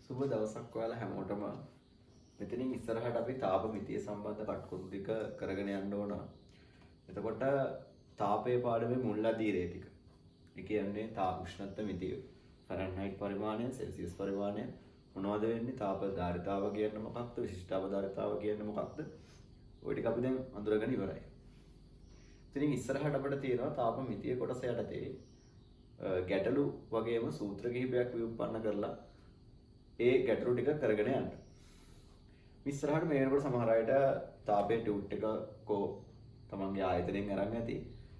සුබ දවසක් ඔයාලා හැමෝටම. මෙතනින් ඉස්සරහට අපි තාප මිතිය සම්බන්ධ කටකරුණු ටික කරගෙන යන්න ඕන. එතකොට තාපයේ පාඩමේ මුල් අදියරේ ටික. ඒ කියන්නේ තාප උෂ්ණත්ව මිතිය. ෆැරන්හයිට් පරිමාණය, සෙල්සියස් පරිමාණය මොනවද වෙන්නේ? තාප ධාරිතාව කියන්නේ මොකක්ද? විශිෂ්ට අවධාරිතාව කියන්නේ මොකක්ද? ওই ටික අපි දැන් අඳුරගෙන ඉවරයි. ඉතින් ඉස්සරහට අපිට තියෙනවා තාප මිතිය කොටස යටතේ ගැටලු වගේම සූත්‍ර කිහිපයක් විඋප්පන්න කරලා ඒ ගැටලු ටික කරගෙන යන්න. ඉස්සරහට මේ වෙනකොට සමහර අයට තාපයේ ටියුට් එක කෝ තමන්ගේ ආයතනයෙන් අරන් ඇති.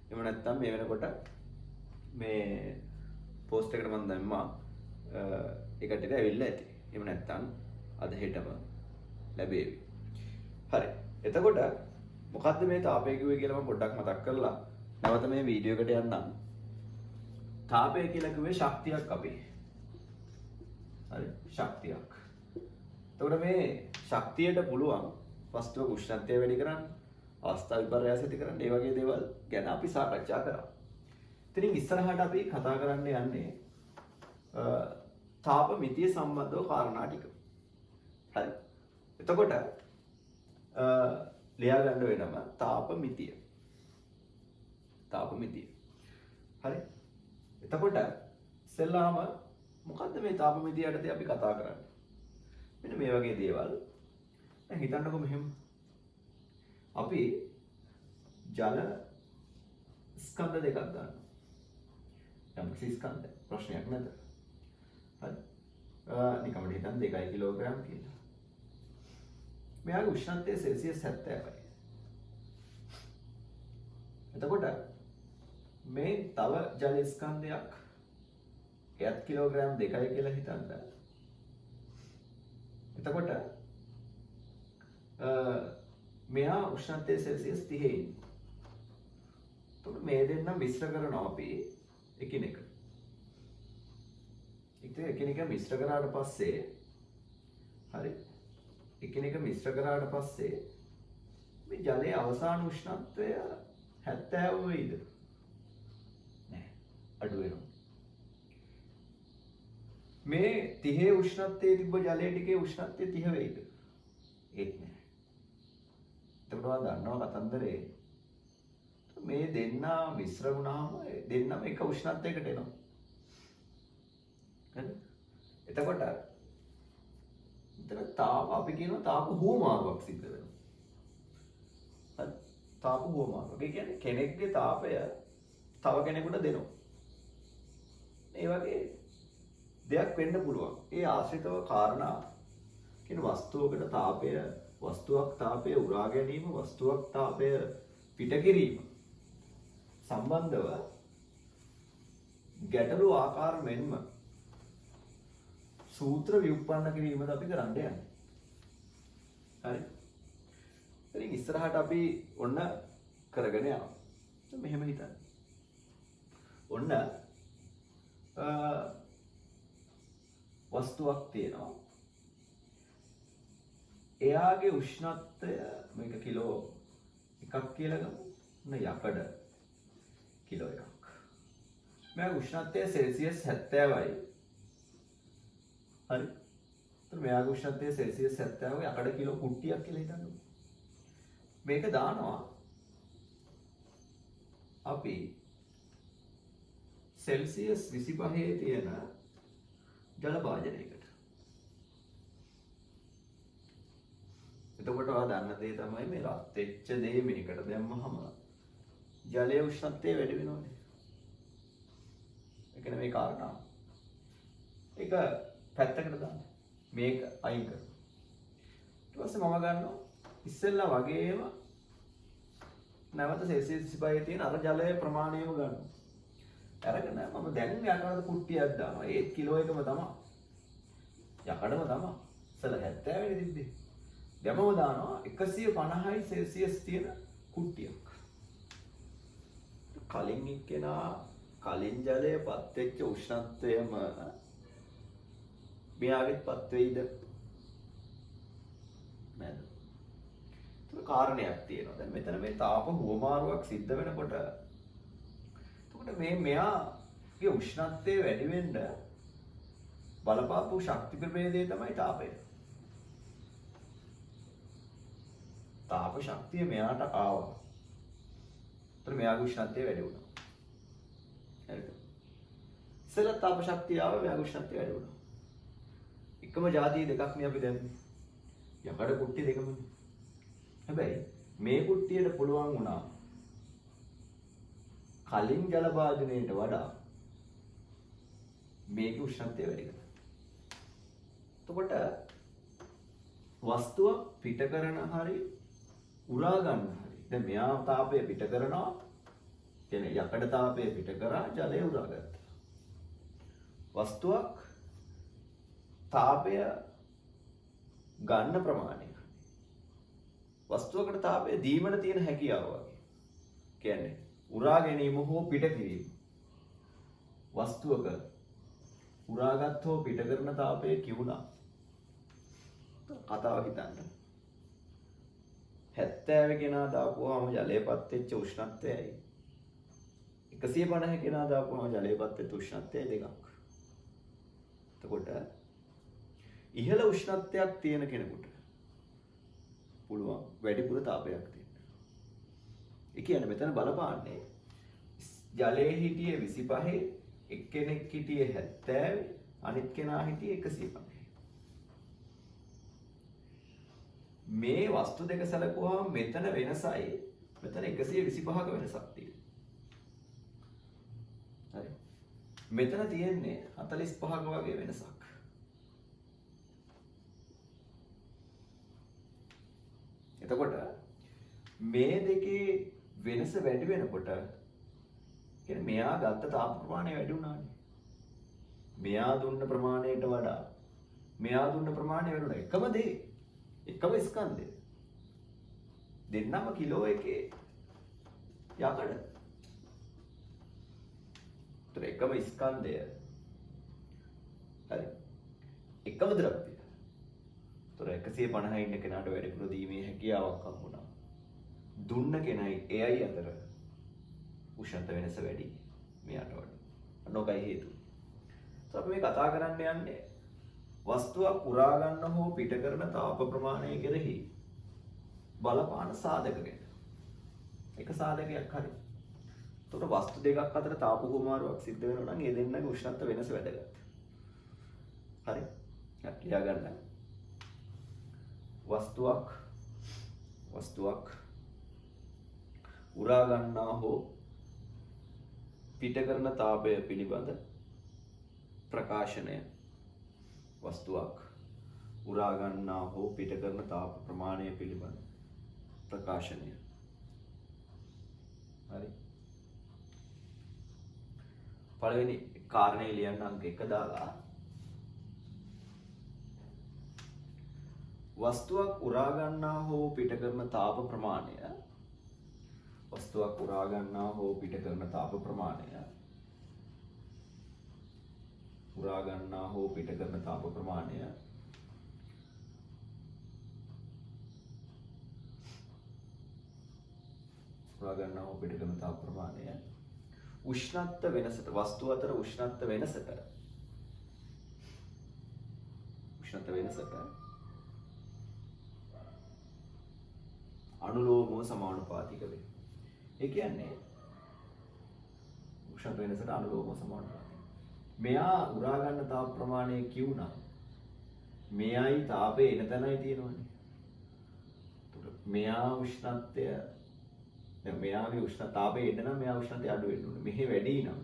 එහෙම නැත්නම් මේ වෙනකොට මේ පෝස්ට් එකට මම දැම්මා ඒ කටට ඇවිල්ලා ඇති. එහෙම නැත්නම් අද හෙටම ලැබේවි. හරි. එතකොට මොකද්ද මේ තාපය කිව්වේ කියලා මම පොඩ්ඩක් මතක් කරලා නැවත මේ වීඩියෝ එකට යන්නම්. තාපය කියලා කිව්වේ ශක්තියක් අපි. හරි ශක්තියක්. එතකොට මේ ශක්තියට පුළුවන් වස්තුවක උෂ්ණත්වය වැඩි කරන්න, අවස්ථා විපර්යාස ඇති කරන්න, ඒ වගේ දේවල් ගැන අපි සාකච්ඡා කරා. ඉතින් ඉස්සරහට අපි කතා කරන්න යන්නේ තාප මිතිය සම්බන්ධව කාරණා ටික. හරි. එතකොට ලියා ගන්න වෙනම තාප මිතිය. තාප මිතිය. හරි. එතකොට ඉස්සෙල්ලාම මොකද්ද මේ තාප මිතිය යටතේ අපි කතා කරන්නේ? මෙන්න මේ වගේ දේවල්. දැන් හිතන්නකෝ මෙහෙම. අපි ජල ස්කන්ධ දෙකක් ගන්නවා. යම් කිසි ස්කන්ධයක් ප්‍රශ්නයක් නැද්ද? හරි. නිකම්ම හිතන්න 2 කිලෝග්‍රෑම් කියලා. මෙයාගේ උෂ්ණත්වය සෙල්සියස් 70යි. එතකොට මේ තව ජල ස්කන්ධයක් එයත් කිලෝග්‍රෑම් 2යි කියලා හිතන්න. එතකොට මෙයා උෂ්ණත්වය සෙල්සියස් 30 ඉන්නේ. එතකොට මේ දෙන්න මිශ්‍ර කරනවා අපි එකිනෙක. එකිනෙක මිශ්‍ර කරාට පස්සේ හරි එකිනෙක මිශ්‍ර කරාට පස්සේ මේ ජලයේ අවසාන උෂ්ණත්වය 70 වෙයිද? නෑ අඩු වෙනවා. මේ 30 උෂ්ණත්වයේ තිබ්බ ජලයේ ටිකේ උෂ්ණත්වය 30 වෙයිද? ඒත් නෑ. එතකොට ඔයා දන්නවා කතන්දරේ මේ දෙන්න මිශ්‍ර වුණාම දෙන්නම එක උෂ්ණත්වයකට එනවා. හරි? එතකොට තාප අපි කියනවා තාප හුවමාරුවක් සිද්ධ වෙනවා. හරි? තාප හුවමාරුවක්. ඒ කියන්නේ කෙනෙක්ගේ තාපය තව කෙනෙකුට දෙනවා. ඒ වගේ දෙයක් වෙන්න පුළුවන්. ඒ ආශ්‍රිතව කාරණා කියන වස්තුවකට තාපය, වස්තුවක් තාපය උරා ගැනීම, වස්තුවක් තාපය පිට කිරීම සම්බන්ධව ගැටලු ආකාර මෙන්ම සූත්‍ර විඋප්පන්න කිරීමද අපි කරන්න යන්නේ. හරි. ඉතින් ඉස්සරහට අපි ඔන්න කරගෙන යනවා. මෙහෙම හිතන්න. ඔන්න වස්තුවක් තියෙනවා. එයාගේ උෂ්ණත්වය මේක කිලෝ 1ක් කියලා ගමු. ඔන්න යකඩ කිලෝ 1ක්. මෙයාගේ උෂ්ණත්වය සෙල්සියස් 70යි. හරි. එතකොට මෙයාගේ උෂ්ණත්වය සෙල්සියස් 70 යකඩ කිලෝ කුට්ටියක් කියලා හිතන්නකො. මේක දානවා අපි සෙල්සියස් 25 තියෙන ජල භාජනයකට. එතකොට ඔයා දන්න දේ තමයි මේ රත් වෙච්ච දේ මේකට දැම්මහම ජලයේ උෂ්ණත්වය වැඩි වෙනවනේ. ඒ කියන්නේ මේ කාරණා. ඒක පැත්තකට දාන්න. මේක අයින් කරනවා. ඊට පස්සේ මම ගන්නවා ඉස්සෙල්ලා වගේම නැවත සෙල්සියස් 25 තියෙන අර ජලයේ ප්‍රමාණයම ගන්නවා. අරගෙන මම දැන් යකඩ කුට්ටියක් දානවා. ඒත් කිලෝ එකම තමයි. යකඩම තමයි. ඉස්සෙල්ලා 70 වෙනි තිබ්බේ. දැමම දානවා 150යි සෙල්සියස් තියෙන කුට්ටියක්. කලින් එක්කෙනා කලින් ජලයේ පත් වෙච්ච උෂ්ණත්වයම මෙයාගෙත් පත් වෙයිද? නේද? ඒක කාරණයක් තියෙනවා. දැන් මෙතන මේ තාප හුවමාරුවක් සිද්ධ වෙනකොට එතකොට මෙයාගේ උෂ්ණත්වය වැඩි වෙන්න බලපාපු ශක්ති ප්‍රභේදය තමයි තාපය. තාප ශක්තිය මෙයාට ආවා. ඒතර මෙයාගේ උෂ්ණත්වය වැඩි වුණා. හරිද? ඉස්සෙල්ලා තාප ශක්තිය ආවා මෙයාගේ උෂ්ණත්වය වැඩි වුණා. එකම જાතිය දෙකක් නේ අපි දැම්මේ. යකඩ කුට්ටි දෙකම. හැබැයි මේ කුට්ටියට පුළුවන් වුණා කලින් ජල භාජනයට වඩා මේකේ උෂ්ණත්වය වැඩි කරන්න. එතකොට වස්තුව පිට කරන හරිය උරා ගන්න හරි. දැන් මෙයා තාපය පිට කරනවා. කියන්නේ යකඩ තාපය පිට කරා ජලය උරාගත්තා. වස්තුවක් තාපය ගන්න ප්‍රමාණය. වස්තුවකට තාපය දීමට තියෙන හැකියාව වගේ. කියන්නේ උරා ගැනීම හෝ පිට කිරීම. වස්තුවක උරාගත් හෝ පිට කරන තාපය කිවුණා. කතාව හිතන්න. 70 කෙනා දාපුවාම ජලයපත් වෙච්ච උෂ්ණත්වයයි 150 කෙනා දාපුවාම ජලයපත් වෙච්ච උෂ්ණත්වයයි දෙකක්. එතකොට ඉහළ උෂ්ණත්වයක් තියෙන කෙනෙකුට පුළුවන් වැඩිපුර තාපයක් දෙන්න. ඒ කියන්නේ මෙතන බලපාන්නේ ජලයේ හිටියේ 25 එක්කෙනෙක් හිටියේ 70 අනිත් කෙනා හිටියේ 150. මේ වස්තු දෙක සැලකුවාම මෙතන වෙනසයි මෙතන 125ක වෙනසක් තියෙනවා. හරි. මෙතන තියෙන්නේ 45ක වගේ වෙනසක්. එතකොට මේ දෙකේ වෙනස වැඩි වෙනකොට කියන්නේ මෙයා ගත්ත තාප ප්‍රමාණය වැඩි වුණානේ. මෙයා දුන්න ප්‍රමාණයට වඩා මෙයා දුන්න ප්‍රමාණය වැඩි වුණා. එකම දේ. එකම ස්කන්ධය. දෙන්නම කිලෝ එකේ යකඩ. ඒතර එකම ස්කන්ධය. හරි. එකම ද්‍රව්‍යය. ඒතර 150 ඉන්න කෙනාට වැඩිපුර දීමේ හැකියාවක් හම්බුණා. දුන්න කෙනයි එයයි අතර උෂ්ණත්ව වෙනස වැඩි මෙයාට වඩා. අනෝකයි හේතුව. අපි මේ කතා කරන්න යන්නේ වස්තුවක් උරා ගන්න හෝ පිට කරන තාප ප්‍රමාණය කෙරෙහි බලපාන සාධක ගැන. එක සාධකයක් හරි. එතකොට වස්තු දෙකක් අතර තාප කුමාරුවක් සිද්ධ වෙනවා නම් ඒ දෙන්නගේ උෂ්ණත්ව වෙනස වැදගත්. හරි. ලියා ගන්න. වස්තුවක් උරා ගන්නා හෝ පිට කරන තාපය පිළිබඳ ප්‍රකාශනය. වස්තුවක් උරා ගන්නා හෝ පිට කරන තාප ප්‍රමාණය පිළිබඳ ප්‍රකාශනය. හරි. පළවෙනි කාරණේ ලියන්න අංක 1 දාලා වස්තුවක් උරා ගන්නා හෝ පිට කරන තාප ප්‍රමාණය වස්තුවක් උරා ගන්නා හෝ පිට කරන තාප ප්‍රමාණය උරා ගන්නා හෝ පිට කරන තාප ප්‍රමාණය උරා ගන්නා හෝ පිට කරන තාප ප්‍රමාණය උෂ්ණත්ව වෙනසට වස්තු අතර උෂ්ණත්ව වෙනසට අනුලෝමව සමානුපාතික වේ. ඒ කියන්නේ උෂ්ණත්ව වෙනසට අනුලෝමව සමානුපාතික. මෙයා උරා ගන්න තාප ප්‍රමාණය කිව්නම් මෙයයි තාපේ එන තැනයි තියෙනවනේ. එතකොට මෙයා උෂ්ණත්වය දැන් මෙයාගේ උෂ්ණ තාපේ එන්න නම් මෙයා උෂ්ණත්වය අඩු වෙන්න ඕනේ. මෙහි වැඩි නම්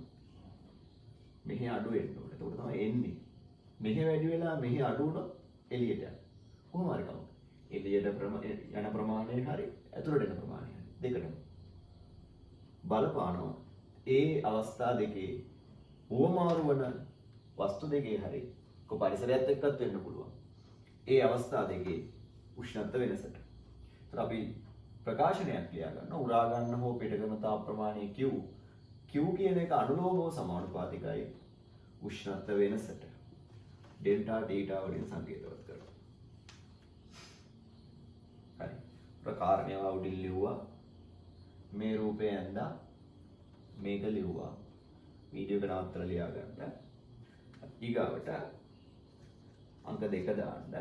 මෙහි අඩු වෙන්න ඕනේ. එතකොට තමයි එන්නේ. මෙහි වැඩි වෙලා මෙහි අඩු වුණොත් එළියට යනවා. කොහොම හරි කමක්. එළියට යන ප්‍රමාණය හරි ඇතුළට එන ප්‍රමාණය හරි දෙකටම බලපානවා. ඒ අවස්ථා දෙකේ උවමාරු වන වස්තු දෙකේ හරි කො පරිසරයත් එක්කත් වෙන්න පුළුවන්. ඒ අවස්ථා දෙකේ උෂ්ණත්ව වෙනසට. ඒත් අපි ප්‍රකාශනයක් ලියා ගන්න උරා ගන්න හෝ පිට කරන තාප ප්‍රමාණය Q කියන එක අනුලෝමව සමානුපාතිකයි උෂ්ණත්ව වෙනසට. ඩෙල්ටා තීටා වලින් සංකේතවත් කරනවා. හරි. ප්‍රකාරණයව උඩින් ලිව්වා. මේ රූපය ඇඳා මේක ලිව්වා. වීඩියෝ එක නවත්තලා ලියා ගන්න. ඊගාවට අංක 2 දාන්න.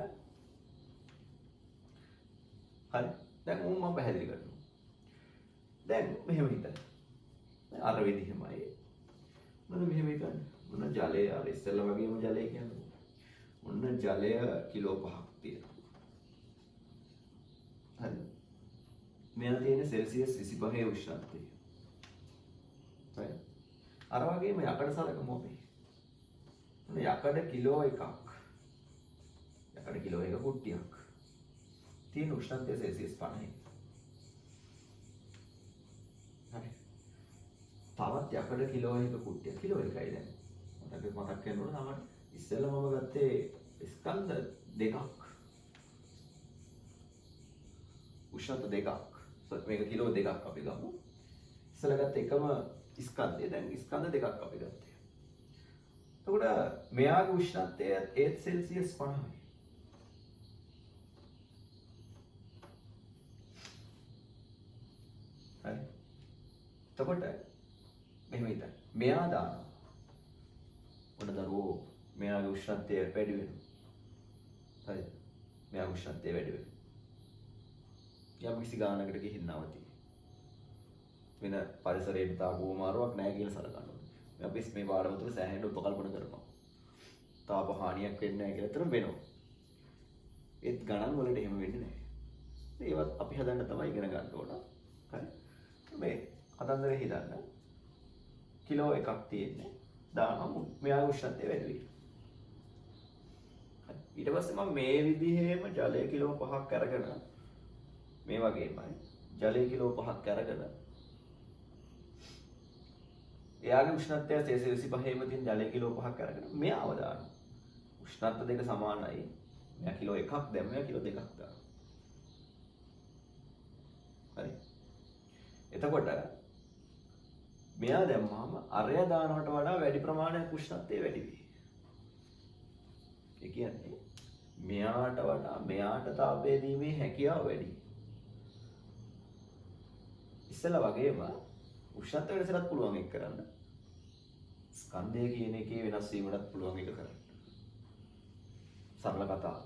හරි. දැන් මම පැහැදිලි කරනවා. දැන් මෙහෙම හිතන්න. අර විදිහමයි. මොන මෙහෙම හිතන්න. මොන ජලය අර ඉස්සෙල්ලා වගේම ජලය කියන්නේ. මොන ජලය කිලෝ 5ක් තියෙනවා. හරි. මෙයා තියෙන සෙල්සියස් 25 උෂ්ණත්වය. හරි. අර වගේම යකඩ සලකමු අපි. යකඩ කිලෝ එකක්. යකඩ කිලෝ එක කුට්ටියක්. තියෙන උෂ්ණත්වය සෙල්සියස් 50. හරි. තවත් යකඩ කිලෝ එක කුට්ටියක්. කිලෝ එකයි දැන්. මතක් කරනකොට තමයි ඉස්සෙල්ලා මම ගත්තේ ස්කන්ධ දෙකක්. උෂ්ණත්ව දෙකක්. මේක කිලෝ දෙකක් අපි ගමු. ඉස්සෙල්ලා ගත්ත එකම ස්කන්ධය දැන් ස්කන්ධ දෙකක් අපි ගත්තා. එතකොට මෙයාගේ උෂ්ණත්වය 8 සෙල්සියස් 50යි. හරි. එතකොට මෙහෙම හිතන්න. මෙයා දානවා. මොන දරුවෝ මෙයාගේ උෂ්ණත්වය වැඩි වෙනවා. හරි. මෙයාගේ උෂ්ණත්වය වැඩි වෙනවා. යම් කිසි ගානකට ගිහින් නවතී. වෙන පරිසරයට තාප මාරුවක් නැහැ කියලා සලකන්න ඕනේ. අපි මේ පාඩම තුළ සෑහෙන උපකල්පන කරනවා. තාප හානියක් වෙන්නේ නැහැ කියලා අතන වෙනවා. ඒත් ගණන් වලට එහෙම වෙන්නේ නැහැ. ඒවත් අපි හදන්න තමයි ඉගෙන ගන්න ඕන. හරි. මේ කතන්දරේ හිතන්න. කිලෝ එකක් තියෙන්නේ. දානමු මෙයාගේ උෂ්ණත්වය වැඩි වෙයි. හරි. ඊට පස්සේ මම මේ විදිහේම ජලය කිලෝ 5ක් අරගෙන මේ වගේමයි ජලය කිලෝ 5ක් අරගෙන එයාගේ උෂ්ණත්වය සෙල්සියස් 25ෙම තියෙන ජලය කිලෝ 5ක් අරගෙන මෙයාව දානවා. උෂ්ණත්ව දෙක සමානයි. මෙයා කිලෝ 1ක් දැම්ම මෙයා කිලෝ 2ක් දානවා. හරි. එතකොට මෙයා දැම්මම අරය දානවට වඩා වැඩි ප්‍රමාණයක් උෂ්ණත්වය වැඩි වෙයි. ඒ කියන්නේ මෙයාට වඩා මෙයාට තාපය දීමේ හැකියාව වැඩි. ඉස්සෙල්ලා වගේම උෂ්ණත්වය වෙනසටත් පුළුවන් ඒක කරන්න. ස්කන්ධය කියන එකේ වෙනස් වීමටත් පුළුවන් ඒක කරන්න. සරල කතාව.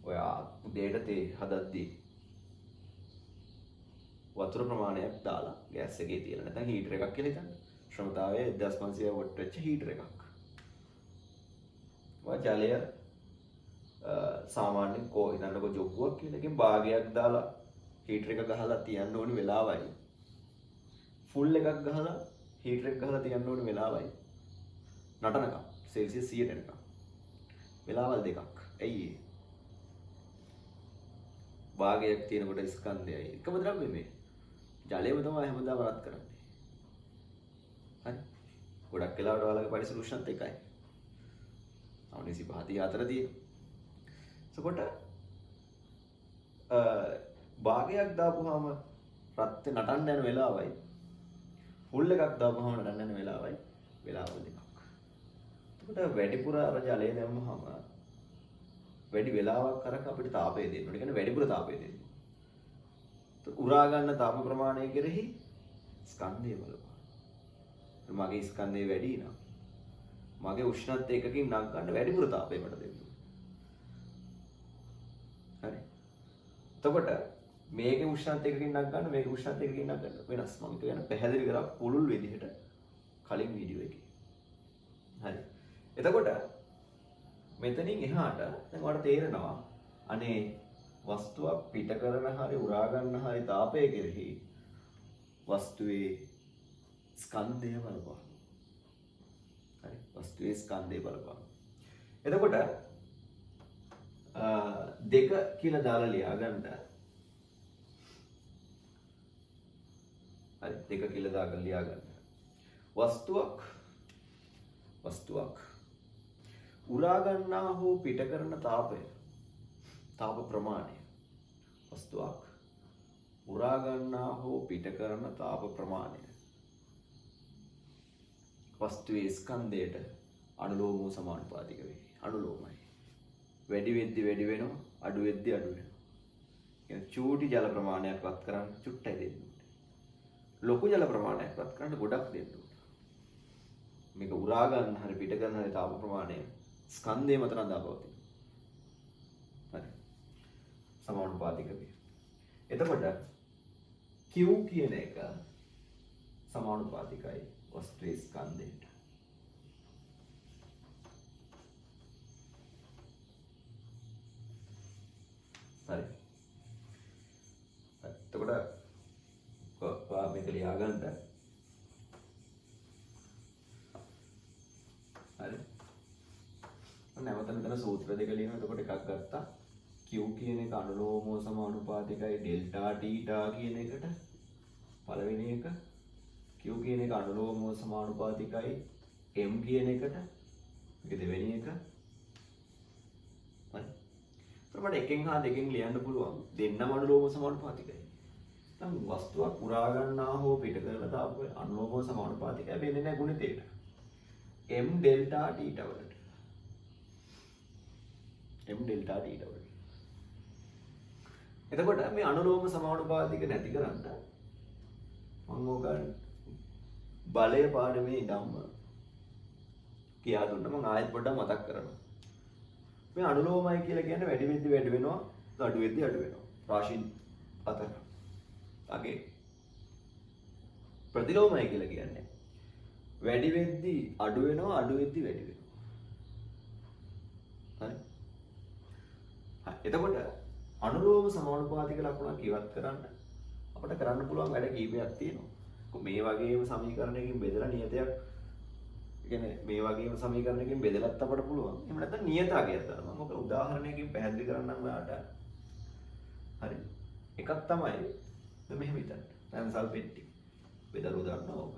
ඔයා උදේට තේ හදද්දී වතුර ප්‍රමාණයක් දාලා ගෑස් එකේ තියලා නැත්නම් හීටර් එකක් කියලා හිතන්න. ශ්‍රමතාවය 1500 වොට් වෙච්ච හීටර් එකක්. ජලය සාමාන්‍යයෙන් කෝ හිතන්නකො ජොග්ගුවක් කියලා එකෙන් භාගයක් දාලා හීටර් එක ගහලා තියන්න ඕනි වෙලාවයි. ෆුල් එකක් ගහලා හීටර් එක ගහලා තියන්න ඕනි වෙලාවයි. නටනකම් සෙල්සියස් 100 එනකම්. වෙලාවල් දෙකක්. ඇයි ඒ? භාගයක් තියෙනකොට ස්කන්ධයයි එකම ද්‍රව්‍යමය. ජලයම තමයි හැමදාම රත් කරන්නේ. හරි. ගොඩක් වෙලාවට ඔයාලගේ පරිසර උෂ්ණත්වය එකයි. 9.5 අතර තියෙනවා. එතකොට භාගයක් දාපුවාම රත් නටන්න යන වෙලාවයි ෆුල් එකක් දාපුවාම නටන්න යන වෙලාවයි වෙලාවල් දෙකක්. එතකොට වැඩිපුර අර ජලය දැම්මහම වැඩි වෙලාවක් කරක අපිට තාපය දෙන්න ඕනේ. ඒ කියන්නේ වැඩිපුර තාපය දෙන්න. උරා ගන්න තාප ප්‍රමාණය කෙරෙහි ස්කන්ධය බලපාන. මගේ ස්කන්ධය වැඩි නම් මගේ උෂ්ණත්වය එකකින් නක් ගන්න වැඩිපුර තාපය මට දෙන්න. හරි. එතකොට මේකේ උෂ්ණත්වය එකකින් නක් ගන්න මේකේ උෂ්ණත්වය එකකින් නක් ගන්න වෙනස්. මම කියන පැහැදිලි කරා පුළුල් විදිහට කලින් වීඩියෝ එකේ. හරි. එතකොට මෙතනින් එහාට දැන් ඔයාලට තේරෙනවා අනේ වස්තුවක් පිට කරන හරි උරා ගන්න හරි තාපය කෙරෙහි වස්තුවේ ස්කන්ධය බලපාන. හරි. වස්තුවේ ස්කන්ධය බලපාන. එතකොට දෙක කියලා දාලා ලියා ගන්න. හරි. දෙක කියලා දාගෙන ලියා ගන්න. වස්තුවක් උරා ගන්නා හෝ පිට කරන තාපය තාප ප්‍රමාණය වස්තුවක් උරා ගන්නා හෝ පිට කරන තාප ප්‍රමාණය වස්තුවේ ස්කන්ධයට අනුලෝමව සමානුපාතික වේ. අනුලෝමයි. වැඩි වෙද්දි වැඩි වෙනවා, අඩු වෙද්දි අඩු වෙනවා. කියන්නේ චූටි ජල ප්‍රමාණයක් වත් කරන්න චුට්ටයි දෙන්න ඕනේ. ලොකු ජල ප්‍රමාණයක් වත් කරන්න ගොඩක් දෙන්න ඕනේ. මේක උරා ගන්න හරි පිට කරන හරි තාප ප්‍රමාණය ස්කන්ධය මත රඳා පවතින. හරි. සමානුපාතික වේ. එතකොට Q කියන එක සමානුපාතිකයි වස්තුවේ ස්කන්ධයට. හරි. එතකොට මේක ලියාගන්න. හරි. නැවත මෙතන සූත්‍ර දෙක ලියනවා. එතකොට එකක් ගත්තා. Q කියන එක අනුලෝමව සමානුපාතිකයි ඩෙල්ටා තීටා කියන එකට. පළවෙනි එක Q කියන එක අනුලෝමව සමානුපාතිකයි M කියන එකට. මේක දෙවෙනි එක. හරි. මට එකෙන් හා දෙකෙන් ලියන්න පුළුවන් දෙන්නම අනුලෝම සමානුපාතිකයි. දැන් වස්තුවක් උරා ගන්නා හෝ පිට කරලා දාපු අනුලෝම සමානුපාතිකයි වෙන්නේ නැහැ ගුණිතේට. m ඩෙල්ටා තීටා වලට. m ඩෙල්ටා තීටා වලට. එතකොට මේ අනුලෝම සමානුපාතික නැති කරන්න මම ඕකන් බලය පාඩමේ ඉඳන්ම කියා දුන්නා. මම ආයෙත් පොඩ්ඩක් මතක් කරනවා. මේ අනුලෝමයි කියලා කියන්නේ වැඩි වෙද්දි වැඩි වෙනවා අඩු වෙද්දි අඩු වෙනවා රාශි අතර. අගේ ප්‍රතිලෝමයි කියලා කියන්නේ වැඩි වෙද්දි අඩු වෙනවා අඩු වෙද්දි වැඩි වෙනවා. හරි. එතකොට අනුලෝම සමානුපාතික ලක්ෂණ කිවත් කරන්න අපිට කරන්න පුළුවන් වැඩ කීපයක් තියෙනවා. මේ වගේම සමීකරණයකින් බෙදලා නියතයක් කියන්නේ මේ වගේම සමීකරණයකින් බෙදලත් අපට පුළුවන්. එහෙම නැත්නම් නියත අගයක් ගන්න. මම ඔක උදාහරණයකින් පැහැදිලි කරන්නම් ඔයාලට. හරි. එකක් තමයි මෙහෙම හිතන්න. පැන්සල් පෙට්ටිය. බෙදලා දාන්න ඕක.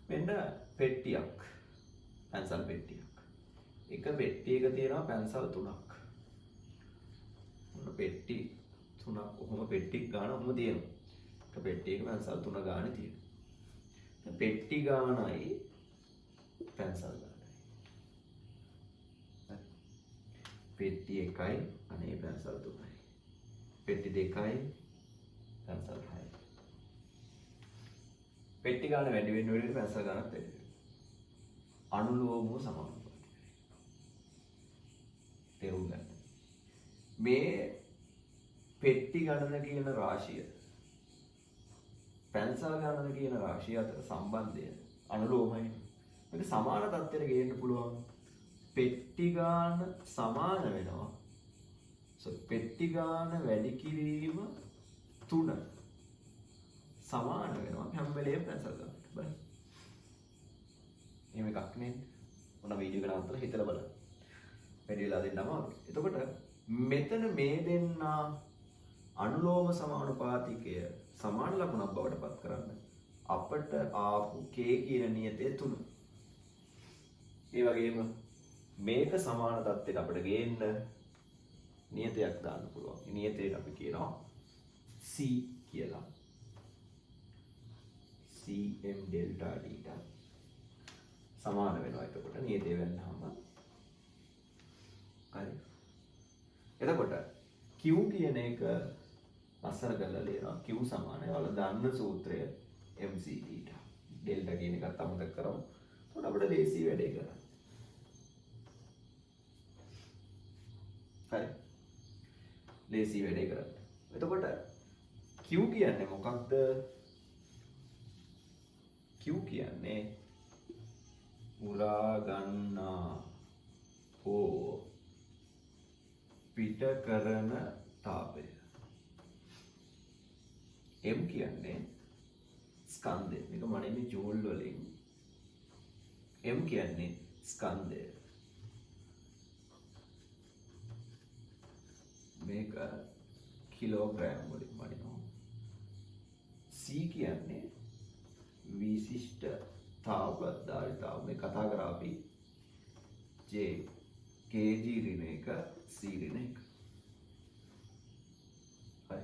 මෙන්න පෙට්ටියක්. පැන්සල් පෙට්ටියක්. එක පෙට්ටියක තියෙනවා පැන්සල් 3ක්. මොන පෙට්ටි 3ක් කොහොම පෙට්ටි ගන්න ඔහොම තියෙනවා. එක පෙට්ටියක පැන්සල් 3 ගානේ තියෙනවා. පෙට්ටි ගානයි පැන්සල් ගානයි. පෙට්ටි 1යි අනේ පැන්සල් 3යි. පෙට්ටි 2යි පැන්සල් 6යි. පෙට්ටි ගාන වැඩි වෙන්න වැඩි පැන්සල් ගානත් වැඩි වෙනවා. අනුලෝමව සමානුපාතිකයි. තේරුම් ගන්න. මේ පෙට්ටි ගණන කියන රාශිය පැන්සල් ගණන කියන රාශිය අතර සම්බන්ධය අනුලෝමයි. මේක සමාන තත්ත්වයට ගේන්න පුළුවන්. පෙට්ටි ගාන සමාන වෙනවා. පෙට්ටි ගාන වැඩි කිරීම 3 සමාන වෙනවා හැම වෙලේම පැන්සල් ගන්නට. බලන්න. එහෙම එකක් නේ. මොන වීඩියෝ එක නවත්තලා හිතලා බලන්න. වැඩි වෙලා දෙන්නම. එතකොට මෙතන මේ දෙන්නා අනුලෝම සමානුපාතිකය සමාන ලකුණක් බවට පත් කරන්න අපට ආපු k කියන නියතය 3. ඒ වගේම මේක සමාන තත්ත්වයට අපිට ගේන්න නියතයක් දාන්න පුළුවන්. මේ නියතයට අපි කියනවා c කියලා. cm ඩෙල්ටා තීටා සමාන වෙනවා. එතකොට නියතය වෙනවම හරි. එතකොට q කියන එක අස්සර කරලා ලියනවා. q සමානයි වල දාන්න සූත්‍රය mc තීටා. ඩෙල්ටා කියන එකත් අමතක කරමු. එතකොට අපිට ලේසි වැඩේ කරන්න. හරි. ලේසි වැඩේ කරන්න. එතකොට q කියන්නේ මොකක්ද? q කියන්නේ උරා ගන්නා හෝ පිට කරන තාපය. m කියන්නේ ස්කන්ධය. මේක මනින්නේ ජූල් වලින්. m කියන්නේ ස්කන්ධය. මේක කිලෝග්‍රෑම් වලින් මනිනවා. c කියන්නේ විශිෂ්ට තාප ධාරිතාව. මේ කතා කරා අපි j kg ඍණ 1 c ඍණ 1. හරි.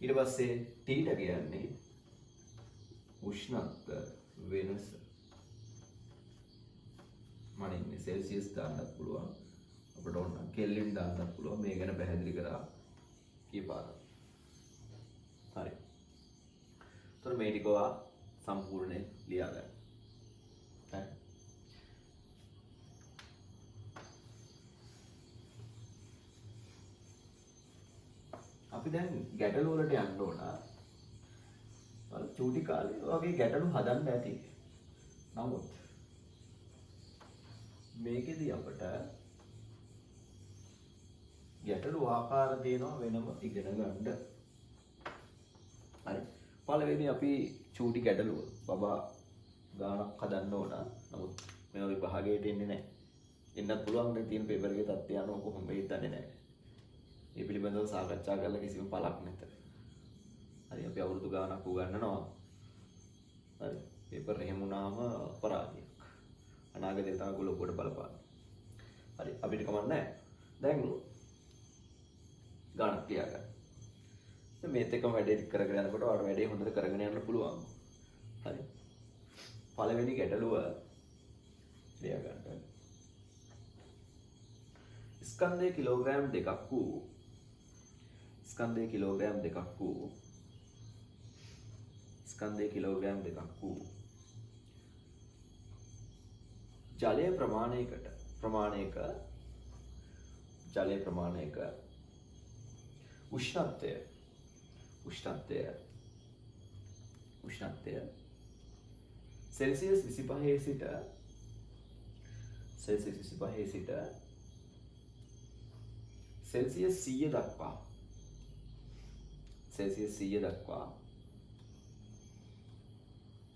ඊට පස්සේ තීටා කියන්නේ උෂ්ණත්ව වෙනස. මනින්නේ සෙල්සියස් දාන්නත් පුළුවන්. අපිට ඕන කෙල්වින් දාන්නත් පුළුවන්. මේ ගැන පැහැදිලි කරා කීපාර. හරි. තොර මේ ටික ඔයා සම්පූර්ණයෙන් ලියා ගන්න. හරි. අපි දැන් ගැටලු වලට යන්න ඕන. චූටි කාලේ වගේ ගැටලු හදන්න ඇති. නමුත් මේකෙදි අපට ගැටලු ආකාර දෙනවා වෙනම ඉගෙන ගන්න. හරි. පළවෙනි අපි චූටි ගැටලුව බබා ගානක් හදන්න ඕන. නමුත් මේවා විභාගයට එන්නේ නැහැ. එන්නත් පුළුවන් නේ තියෙන පේපර් එකේ තත්ත්වය අනුව කොහොම වෙයිද දන්නේ නැහැ. මේ පිළිබඳව සාකච්ඡා කරලා කිසිම පළක් නැත. හරි අපි අවුරුදු ගානක් උගන්වනවා. හරි. පේපර් එහෙම වුණාම අපරාධයක්. අනාගතේ තාගු ලොකුවට බලපාන. හරි අපිට කමක් නැහැ. දැන් ගානක් තියාගන්න. දැන් මේත් එක්කම වැඩේ කරගෙන යනකොට ඔයාලට වැඩේ හොඳට කරගෙන යන්න පුළුවන්. හරි. පළවෙනි ගැටලුව ලියගන්න. ස්කන්ධයේ කිලෝග්‍රෑම් දෙකක් වූ ජලය ප්‍රමාණයක උෂ්ණත්වය සෙල්සියස් 25 සිට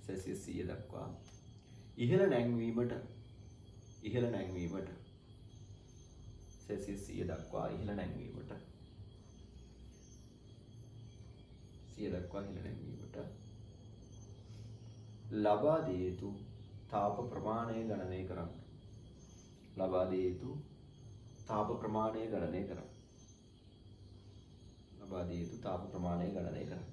සෙල්සියස් 100 දක්වා ඉහළ නැංවීමට සෙල්සියස් 100 දක්වා ඉහළ නැංවීමට ලබා දිය යුතු තාප ප්‍රමාණය ගණනය කරන්න.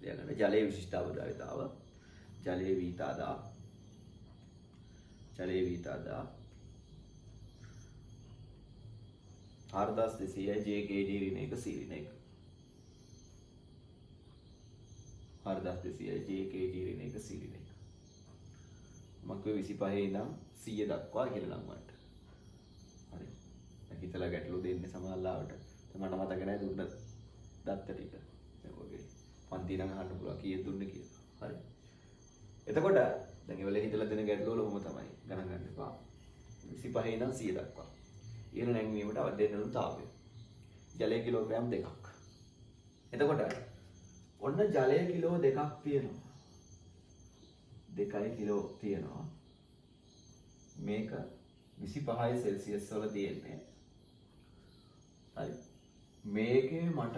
ලියගන්න. ජලයේ විශිෂ්ටාවදායතාව. ජලයේ වීතාදා 4200 JkG ඍණ 1 C ඍණ 1. 4200 JkG ඍණ 1 C ඍණ 1. මක්කේ 25 ඉඳන් 100 දක්වා කියලා ලංවන්ට. හරි. දැන් හිතලා ගැටලු දෙන්නේ සමහරවිට. මට මතක නැහැ දුන්න දත්ත ටික. ඒ වගේ පන්ති නම් අහන්න පුළුවන් කීයක් දුන්නේ කියලා. හරි. එතකොට දැන් ඒ වෙලේ හිතලා දෙන ගැටලු වල ඔහොම තමයි ගණන් ගන්න එපා. 25 ඉඳන් 100 දක්වා. ඉහළ නැංවීමට අවශ්‍ය වෙන තාපය. ජලය කිලෝග්‍රෑම් 2ක්. එතකොට ඔන්න ජලය කිලෝ 2ක් තියෙනවා. 2 කිලෝ තියෙනවා. මේක 25 සෙල්සියස් වල තියෙන්නේ. හරි. මේකේ මට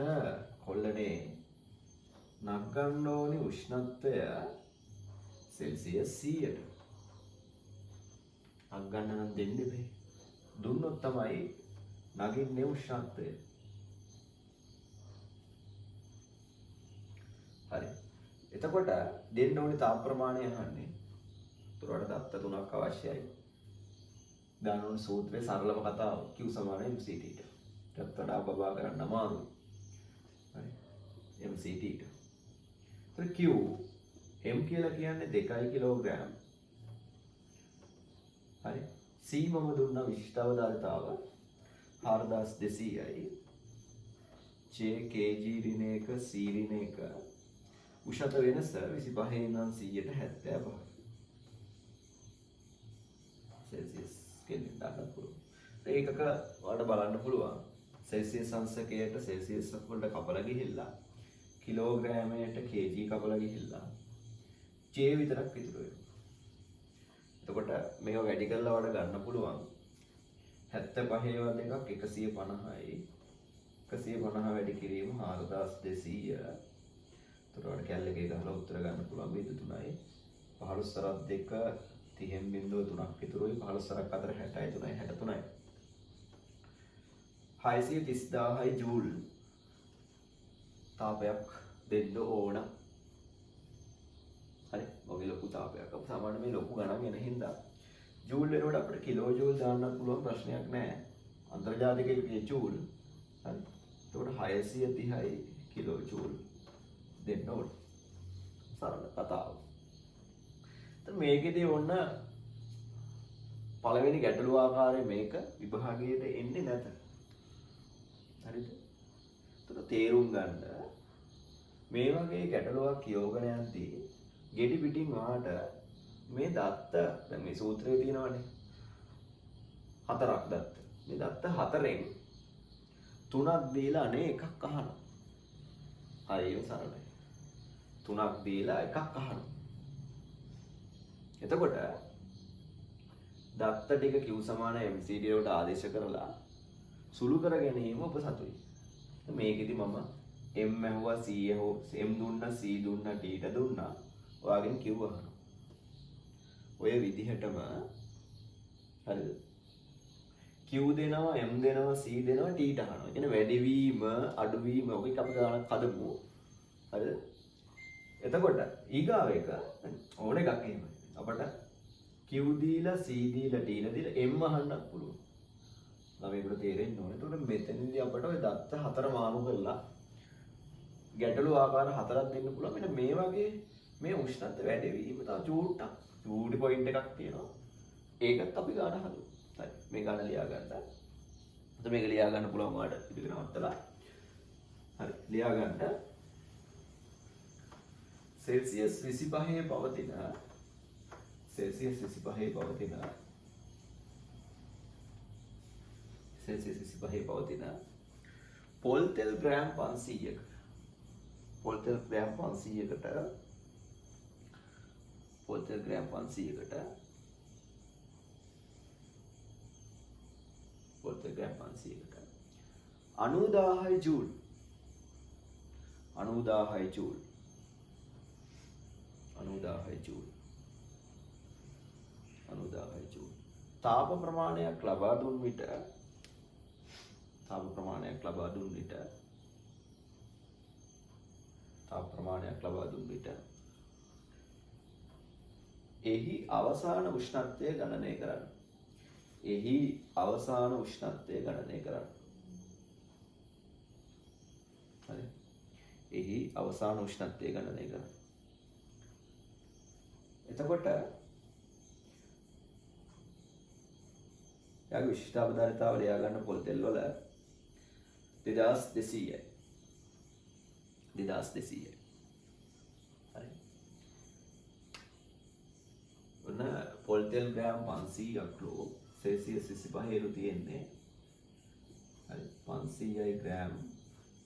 කොල්ලනේ නගන්න ඕනි උෂ්ණත්වය සෙල්සියස් 100ට. නගන්න නම් දෙන්න බෑ. දුන්නොත් තමයි නගින්නේ උෂ්ණත්වය. හරි. එතකොට දෙන්න ඕනි තාප ප්‍රමාණය අහන්නේ. උතුරට දත්ත තුනක් අවශ්‍යයි. දාන ඕනි සූත්‍රයේ සරලම කතාව Q = mc t. ඊට වඩා බබා කරන්න අමාරුයි. හරි. mc t. ඒතර Q m කියලා කියන්නේ 2 කිලෝග්‍රෑම්. හරි. C මම දුන්නා විශිෂ්ටාවදායතාව 4200යි. J kg ඍණ 1 C ඍණ 1 උෂ්ණත වෙනස 25 ඉඳන් 100ට 75. සෙල්සියස් කෙලින් දාන්න පුළුවන්. ඒකක ඔයාලට බලන්න පුළුවන්. සෙල්සියස් අංශකයට සෙල්සියස් වලට කපලා ගිහිල්ලා කිලෝග්‍රෑමයට kg කපලා ගිහිල්ලා J විතරක් ඉතුරු වෙනවා. එතකොට මේක වැඩි කරලා වඩ ගන්න පුළුවන් 75 වල එකක් 150යි 150 වැඩි කිරීම 4200. එතකොට කැලේ එකේ ගහලා උත්තර ගන්න පුළුවන් 3යි 15 සරත් 2 30.3ක් ඉතුරුයි 15 සරක් 4 63යි 63යි 630,000යි ජූල් තාපයක් දෙන්න ඕන. හරි. ඔගේ ලොකු තාපයක්. අපු සාමාන්‍ය මේ ලොකු ගණන් එන හින්දා ජූල් වලට අපිට කිලෝ ජූල් දාන්නත් පුළුවන් ප්‍රශ්නයක් නැහැ. අන්තර්ජාතික එකේ ජූල්. හරි. එතකොට 630යි කිලෝ ජූල් දෙන්න ඕන. සරල කතාව. දැන් මේකෙදී ඔන්න පළවෙනි ගැටළු ආකාරයේ මේක විභාගයට එන්නේ නැත. හරිද? ඒතර තේරුම් ගන්න මේ වගේ ගැටලුවක් කියවගෙන යද්දී ගෙඩි පිටින් වාට මේ දත්ත දැන් මේ සූත්‍රයේ තියෙනවානේ 4ක් දත්ත. මේ දත්ත 4න් 3ක් දීලා අනේ එකක් අහනවා. හරියම සරලයි. 3ක් දීලා එකක් අහනවා. එතකොට දත්ත ටික q සමාන mcd වලට ආදේශ කරලා සුළු කර ගැනීම ඔබ සතුයි. මේකෙදි මම m ඇහුවා c ඇහුවා m දුන්නා c දුන්නා d ට දුන්නා. ඔයාගෙන් q අහනවා. ඔය විදිහටම හරිද? q දෙනවා m දෙනවා c දෙනවා t ට අහනවා. කියන්නේ වැඩිවීම අඩුවීම ඔක අපි ගානක් හදමු. හරිද? එතකොට ඊගාව එක ඕන එකක් එහෙම. අපට q දීලා c දීලා d දීලා m අහන්නත් පුළුවන්. ළමයිකට තේරෙන්න ඕනේ. එතකොට මෙතනදී අපට ওই දත්ත 4 මාරු කරලා ගැටළු ආකාර 4ක් දෙන්න පුළුවන්. මෙන්න මේ වගේ මේ උෂ්ණත්ව වැඩිවීම තව චූට්ටක් චූටි පොයින්ට් එකක් තියෙනවා. ඒකත් අපි ගන්න හදමු. හරි. මේ ගන්න ලියා ගන්න. එතකොට මේක ලියා ගන්න පුළුවන් ඔයාලට ඉතින් නවත්තලා. හරි. ලියා ගන්න. සෙල්සියස් 25 පවතින සෙල්සියස් 25 පවතින සෙල්සියස් 25 පවතින පොල් තෙල් ග්‍රෑම් 500ක පොල් තෙල් ග්‍රෑම් 500කට පොල් තෙල් ග්‍රෑම් 500කට පොල් තෙල් ග්‍රෑම් 500කට 90000 ජූල් 90000 ජූල් 90000 ජූල් 90000 ජූල් තාප ප්‍රමාණයක් ලබා දුන් විට තාප ප්‍රමාණයක් ලබා දුන් විට එහි අවසාන උෂ්ණත්වය ගණනය කරන්න. එහි අවසාන උෂ්ණත්වය ගණනය කරන්න. හරි. එහි අවසාන උෂ්ණත්වය ගණනය කරන්න. එතකොට යාගේ විශිෂ්ට අවධාරිතාව ලියා ගන්න පොල් තෙල් වල 2200යි 2200යි හරි ඔන්න පොල් තෙල් ග්‍රෑම් 500ක් ලෝ සෙල්සියස් 25 රු තියෙන්නේ හරි 500යි ග්‍රෑම්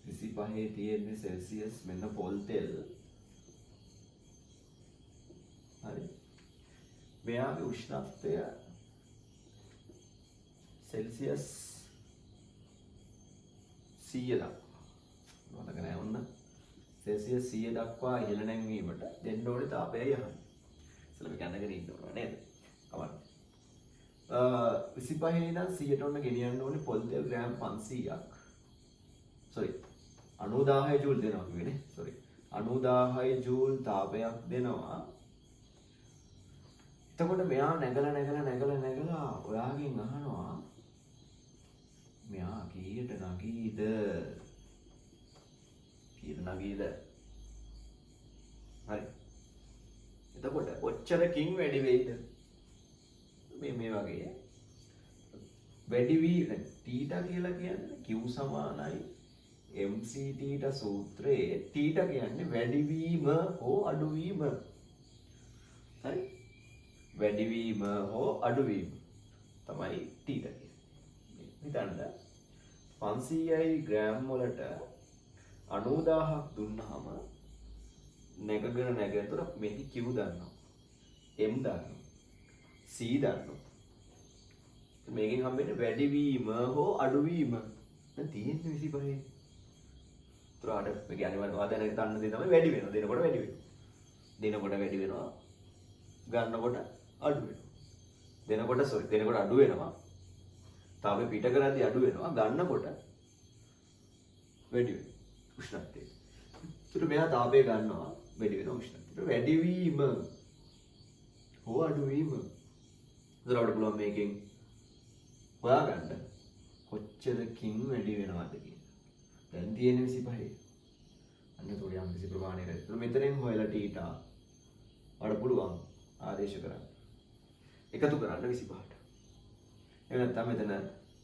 25 තියෙන්නේ සෙල්සියස් මෙන්න පොල් තෙල් හරි මෙයාගේ උෂ්ණත්වය सेल्सियस 100 දක්වා මතක නැහැ ඔන්න සෙල්සියස් 100 දක්වා ඉහළ නැංවීමට දෙන්න ඕනේ තාපය යහන. ඉතින් මේක යන්නගෙන ඉන්න ඕන නේද? කවන්න. 25 ඉඳන් 100ට ඔන්න ගෙනියන්න ඕනේ පොල් තෙල් ග්‍රෑම් 500ක්. sorry 90000 ජූල් දෙනවා කිව්වේ නේ. sorry 90000 ජූල් තාපයක් දෙනවා. එතකොට මෙයා නැගලා ඔයාගෙන් අහනවා මෙයා කීයට නගීද? හරි. එතකොට ඔච්චරකින් වැඩි වෙයිද? මේ වගේ වැඩි වී තීටා කියලා කියන්නේ q සමානයි mc තීටා සූත්‍රයේ තීටා කියන්නේ වැඩිවීම හෝ අඩුවීම. හරි. වැඩිවීම හෝ අඩුවීම තමයි තීටා කියන්නේ. හිතන්න 500යි ග්‍රෑම් වලට 90000ක් දුන්නාම නැගතොර මේකේ q දන්නවා m දන්නවා c දන්නවා මේකෙන් හම්බෙන්නේ වැඩිවීම හෝ අඩුවීම දැන් තියෙන්නේ 25 උතරාට මේක අනිවාර්යයෙන් ඔයා දැනගෙන ගන්න දේ තමයි වැඩි වෙනවා දෙනකොට වැඩි වෙනවා ගන්නකොට අඩු වෙනවා දෙනකොට අඩු වෙනවා තාපේ පිට කරද්දී අඩු වෙනවා ගන්නකොට වැඩි වෙනවා උෂ්ණත්වය. ඒකට මෙයා තාපය ගන්නවා වැඩි වෙනවා උෂ්ණත්වය. වැඩිවීම හෝ අඩුවීම. ඒකට අපිට පුළුවන් මේකෙන් හොයාගන්න කොච්චරකින් වැඩි වෙනවද කියලා. දැන් තියෙන්නේ 25. අන්න ඒකට යම් කිසි ප්‍රමාණයකට. ඒකට මෙතනින් හොයලා තීටා වඩ පුළුවන් ආදේශ කරන්න. එකතු කරන්න 25ට. එහෙම නැත්නම් මෙතන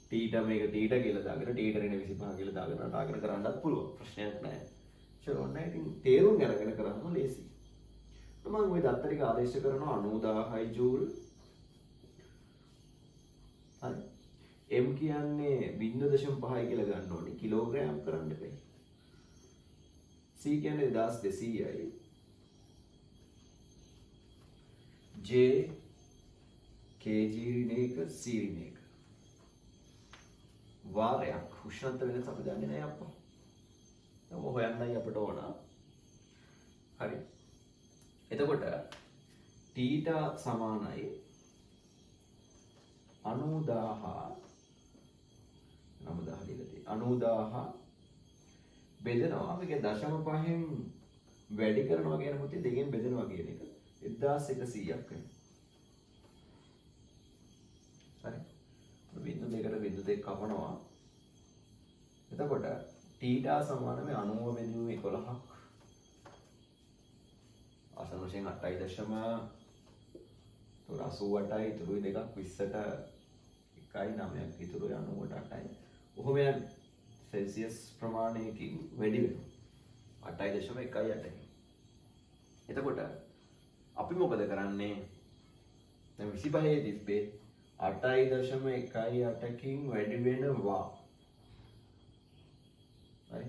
ටීට මේක ටීට කියලා දාගෙන ටීට ඍණ 25 කියලා දාගෙන රටාගෙන කරන්නත් පුළුවන්. ප්‍රශ්නයක් නැහැ. ඔන්න ඉතින් තේරුම් අරගෙන කරන්න ලේසි. මම ওই දත්ත ටික ආදේශ කරනවා 90000යි ජූල්. හරි. m කියන්නේ 0.5යි කියලා ගන්න ඕනේ. කිලෝග්‍රෑම් කරන්න එපා. c කියන්නේ 1200යි. j kg ඍණ 1 c ඍණ 1. වාරයක් උෂ්ණත්ව වෙනස අපි දන්නේ නැහැ අප්පා. දැන් හොයන්නයි අපිට ඕන. හරි. එතකොට තීටා සමානයි 90000 9000 දීලා තියෙනවා. 90000 බෙදනවා මේක 0.5න් වැඩි කරනවා කියන මොකද දෙකෙන් බෙදනවා කියන එක 1100ක් වෙනවා. හරි. බිංදු දෙකට බිංදු දෙක කපනවා. එතකොට තීටා සමාන මේ 90/11ක් ආසන වශයෙන් 8.88යි ඉතුරුයි දෙකක් 20ට 1.9ක් ඉතුරුයි 98යි. කොහොම යන්නේ සෙල්සියස් ප්‍රමාණයකින් වැඩි වෙනවා 8.18යි. එතකොට අපි මොකද කරන්නේ? දැන් 25 තිබ්බේ 8.18කින් වැඩි වෙනවා. හරි.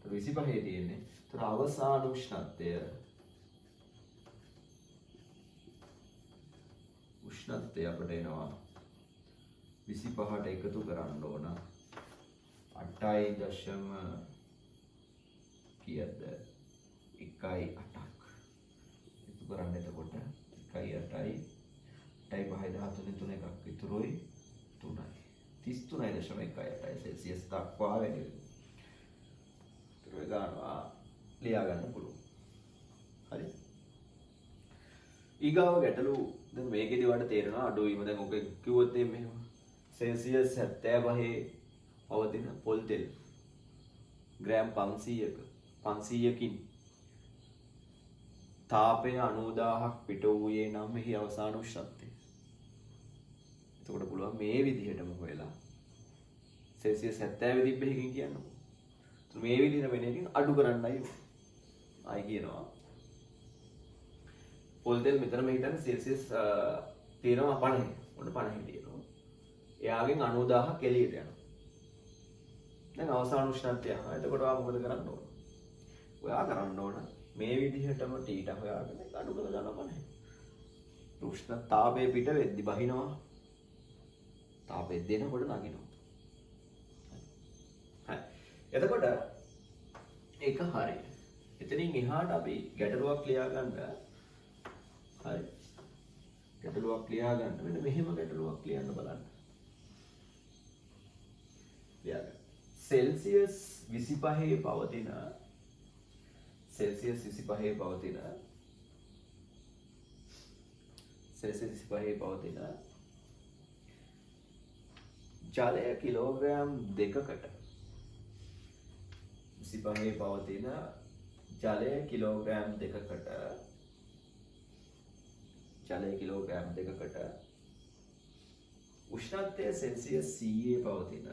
25 තියෙන්නේ. ඒතර අවසාන උෂ්ණත්වය අපිට එනවා 25ට එකතු කරන්න ඕන 8.0 කීයද 1.8ක් එකතු කරන්න. එතකොට 1.8යි 8.5 එකක් ඉතුරුයි 3යි 33.18යි සෙල්සියස් දක්වා වැඩි වෙනවා. ඒක ගන්නවා ලියා ගන්න පුළුවන්. හරි. ඊගාව ගැටලු දැන් මේකෙදි වඩා තේරෙනවා අඩුවීම. දැන් ඔක කිව්වොත් මෙහෙම සෙල්සියස් 75 පවතින පොල් තෙල් ග්‍රෑම් 500කින් තාපය 90000ක් පිට වූයේ නම් මෙහි අවසාන උෂ්ණත්වය. එතකොට පුළුවන් මේ විදිහටම හොයලා සෙල්සියස් 70 තිබ්බෙකින් කියන්නකො. මේ විදිහට වෙන එකකින් අඩු කරන්නයි ආයි කියනවා. පොල් තෙල් මෙතනම හිටන්නේ සෙල්සියස් තියෙනවා 50. ඔන්න 50 තියෙනවා. එයාගෙන් 90000ක් එළියට යනවා. දැන් අවසාන උෂ්ණත්වය. එතකොට ඔයා මොකද කරන්න ඕන? ඔයා කරන්න ඕන මේ විදිහටම ටීට හොයාගෙන ඒක අඩු කරලා දානවා 50. උෂ්ණ තාපය පිට වෙද්දි බහිනවා. තාපය දෙනකොට නගිනවා. හරි. එතකොට ඒක හරි. එතනින් එහාට අපි ගැටලුවක් ලියා ගන්න. හරි. ගැටලුවක් ලියා ගන්න. මෙන්න මෙහෙම ගැටලුවක් ලියන්න බලන්න. ලියා ගන්න. සෙල්සියස් 25 පවතින සෙල්සියස් 25 පවතින ජලය කිලෝග්‍රෑම් 2කට 25 පවතින ජලය කිලෝග්‍රෑම් 2කට උෂ්ණත්වය සෙල්සියස් 100 පවතින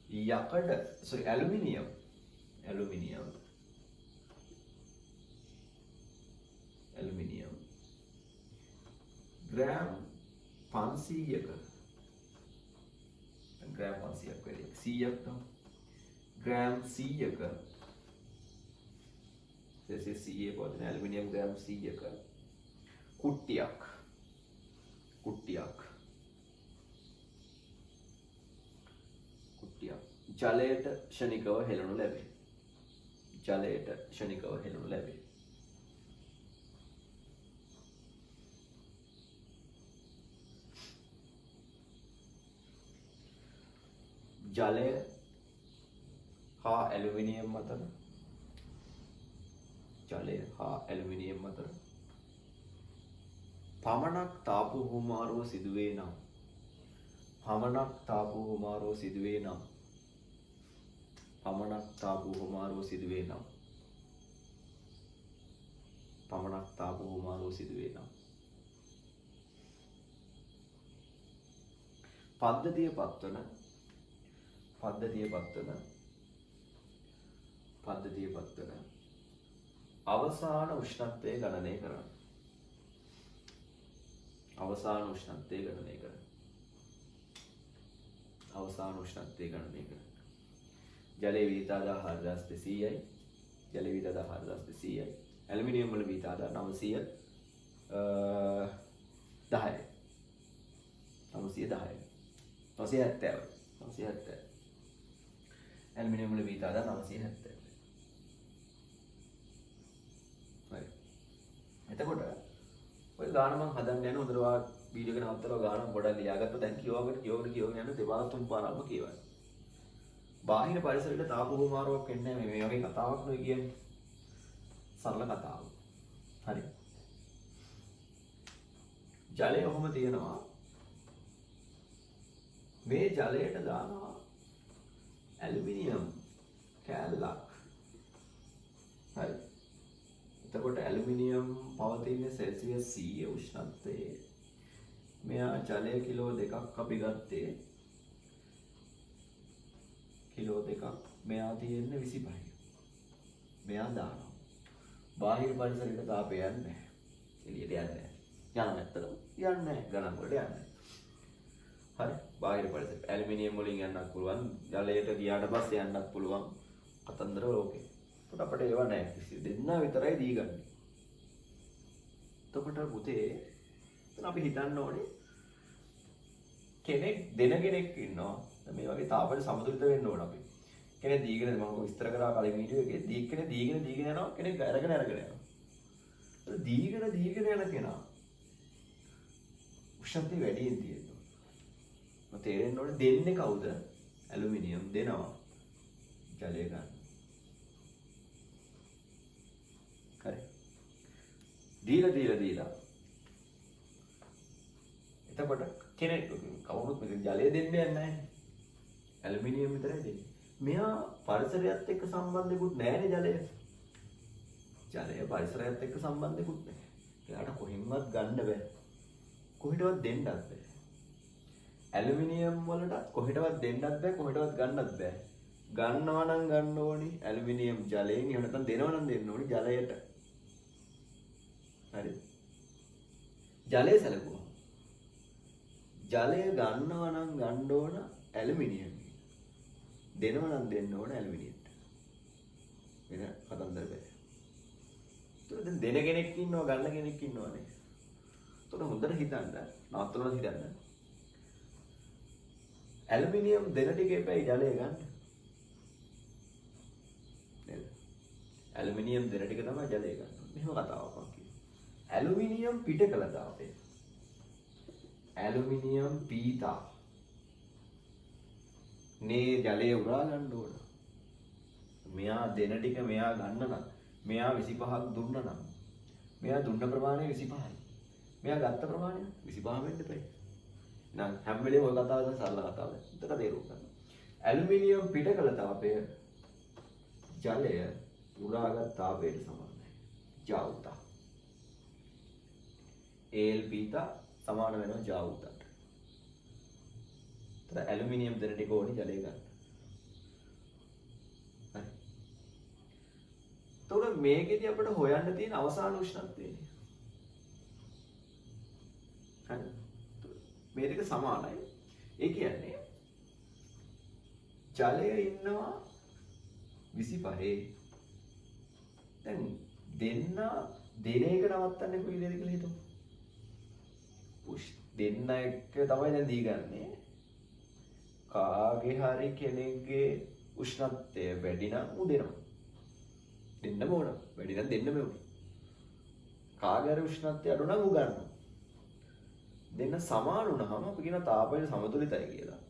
යකඩ ඇලුමිනියම් ග්‍රෑම් 500ක ග්‍රෑම් 500ක් වෙලෙ 100ක් තමයි ග්‍රෑම් 100ක සෙල්සියස් 100 පවතින ඇලුමිනියම් ග්‍රෑම් 100ක කුට්ටියක් ජලයට ක්ෂණිකව හෙළනු ලැබේ. ජලය හා ඇලුමිනියම් අතර පමණක් තාප හුවමාරුව සිදුවේ නම් පමණක් තාප හුවමාරුව සිදු වෙනවා. පද්ධතිය පත්වන අවසාන උෂ්ණත්වය ගණනය කරන්න. අවසාන උෂ්ණත්වය ගණනය කරන්න. ජලයේ විවිධතාවය 4200යි. ජලයේ විවිධතාවය 4200යි. ඇලුමිනියම් වල විවිධතාවය 910යි. 970. ඇලුමිනියම් වල විවිධතාවය 970. හරි. එතකොට ඔය ගාන මම හදන්න යන හොඳට වා වීඩියෝ එක නවත්තලා ගාන පොඩක් ලියාගත්තා. දැන් කියවගෙන යන දෙපාර තුන් පාරක්ම කියවන්න. බාහිර පරිසරයට තාප හුවමාරුවක් වෙන්නේ නැහැ. මේ වගේ කතාවක් නෙවෙයි කියන්නේ. සරල කතාවක්. හරි. ජලය ඔහොම තියෙනවා. මේ ජලයට දානවා ඇලුමිනියම් කෑල්ලක්. හරි. එතකොට ඇලුමිනියම් පවතින සෙල්සියස් 100 උෂ්ණත්වයේ මෙයා ජලය කිලෝ 2ක් අපි ගත්තේ කිලෝ 2ක් මෙයා තියෙන්නේ 25. මෙයා දානවා. බාහිර පරිසරයට තාපය යන්නේ නැහැ. එළියට යන්නේ නැහැ. යනවා ඇත්තටම යන්නේ නැහැ. ගණන් වලට යන්නේ නැහැ. හරි. බාහිර පරිසරයට ඇලුමිනියම් වලින් යන්නත් පුළුවන්. ජලයට ගියාට පස්සේ යන්නත් පුළුවන්. කතන්දර ඕකේ. එතකොට අපිට ඒව නැහැ. කිසි දෙන්නා විතරයි දීගන්නේ. එතකොට පුතේ එතන අපි හිතන්න ඕනේ කෙනෙක් කෙනෙක් ඉන්නවා. මේ වගේ තාපයට සමතුලිත වෙන්න ඕන අපි. කෙනෙක් දීගෙන මම විස්තර කරා කලින් වීඩියෝ එකේ දීගෙන යනවා කෙනෙක් අරගෙන යනවා. දීගෙන යන කෙනා උෂ්ණත්වය වැඩියෙන් තියෙනවා. මම තේරෙන්න ඕනේ දෙන්නේ කවුද? ඇලුමිනියම් දෙනවා. ජලය ගන්න. හරි. දීලා. එතකොට කෙනෙක් කවුරුත් මේක ජලය දෙන්නේ නැහැ. ඇලුමිනියම් විතරයි දෙන්නේ. මෙයා පරිසරයත් එක්ක සම්බන්ධෙකුත් නැහැනේ ජලය. ජලය පරිසරයත් එක්ක සම්බන්ධෙකුත් නැහැ. එයාට කොහෙන්වත් ගන්න බෑ. කොහෙටවත් දෙන්නත් බෑ. ඇලුමිනියම් වලට කොහෙටවත් දෙන්නත් බෑ, කොහෙටවත් ගන්නත් බෑ. ගන්නවා නම් ගන්න ඕනි ඇලුමිනියම් ජලයෙන්, එහෙම නැත්නම් දෙනවා නම් දෙන්න ඕනි ජලයට. හරි. ජලය සැලකුවා. ජලය ගන්නවා නම් ගන්න ඕන ඇලුමිනියම්. දෙනවා නම් දෙන්න ඕන ඇලුමිනියම්ට. වෙන කතන්දර බෑ. ඒතකොට දැන් දෙන කෙනෙක් ඉන්නවා, ගන්න කෙනෙක් ඉන්නවනේ. ඒතකොට හොඳට හිතන්න, නවත්තලා හිතන්න. ඇලුමිනියම් දෙන ටික එපැයි ජලය ගන්න. නේද? ඇලුමිනියම් දෙන ටික තමයි ජලය ගන්න. මෙහෙම කතාවක් මම කියනවා. ඇලුමිනියම් පිට කළ තාපය. ඇලුමිනියම් පීතා නේ ජලය උරා ගන්න ඕන. මෙයා දෙන ටික මෙයා ගන්න නම්, මෙයා 25ක් දුන්න නම්, මෙයා දුන්න ප්‍රමාණය 25යි. මෙයා ගත්ත ප්‍රමාණය 25 වෙන්න බෑ. නම් හැම වෙලේම ඔය කතාව තමයි සරල කතාව. උතර තේරුම් ගන්න. ඇලුමිනියම් පිට කළ තාපය ජලය උරාගත් තාපයට සමානයි. ජවුතා. AL පීතා සමාන වෙනවා ජවුතාට. ඒතර ඇලුමිනියම් දෙන ටික ඕනි ජලය ගන්න. හරි. එතකොට මේකෙදි අපිට හොයන්න තියෙන අවසාන උෂ්ණත්වයනේ. හරි. මේ දෙක සමානයි. ඒ කියන්නේ ජලය ඉන්නවා 25. දැන් දෙන්න එක නවත්තන්නේ කොයි දෙයද කියලා හිතමු. දෙන්න එක තමයි දැන් දීගන්නේ. කාගේ හරි කෙනෙක්ගේ උෂ්ණත්වය වැඩි නම් උදෙනවා. දෙන්නම ඕන. වැඩි නම් දෙන්නම ඕන. කාගේ හරි උෂ්ණත්වය අඩු නම් උගන්නවා. දෙන්න සමාන වුණාම අපි කියන තාපය සමතුලිතයි කියලා.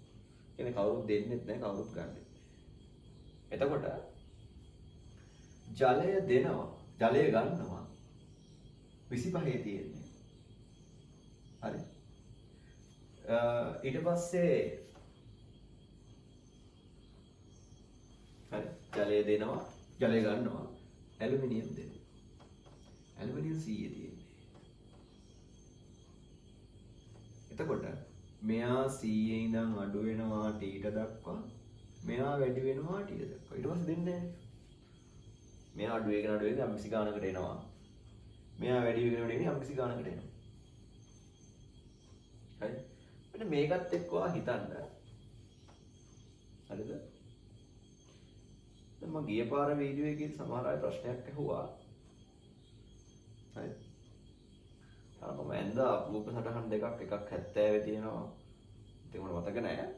කියන්නේ කවුරුත් දෙන්නෙත් නැහැ, කවුරුත් ගන්නෙත් නැහැ. එතකොට ජලය දෙනවා, ජලය ගන්නවා 25 තියෙන්නේ. හරි. ඊට පස්සේ හරි ජලය දෙනවා, ජලය ගන්නවා, ඇලුමිනියම් දෙනවා. ඇලුමිනියම් 100 තියෙන්නේ. එතකොට මෙයා 100 ඉඳන් අඩු වෙනවා T ට දක්වා. මෙයා වැඩි වෙනවා T ට දක්වා. ඊට පස්සේ දෙන්නේ නැහැ. මෙයා අඩු වෙගෙන යම්කිසි ගානකට එනවා. මෙයා වැඩි වෙගෙන යම්කිසි ගානකට එනවා. හරි. මෙන්න මේකත් එක්ක හිතන්න. හරිද? දැන් මම ගිය පාර වීඩියෝ එකේ සමහර අය ප්‍රශ්නයක් ඇහුවා. හරි. මම ඇඳා රූප සටහන් දෙකක් එකක් 70 තියෙනවා. ඉතින් මට මතක නැහැ.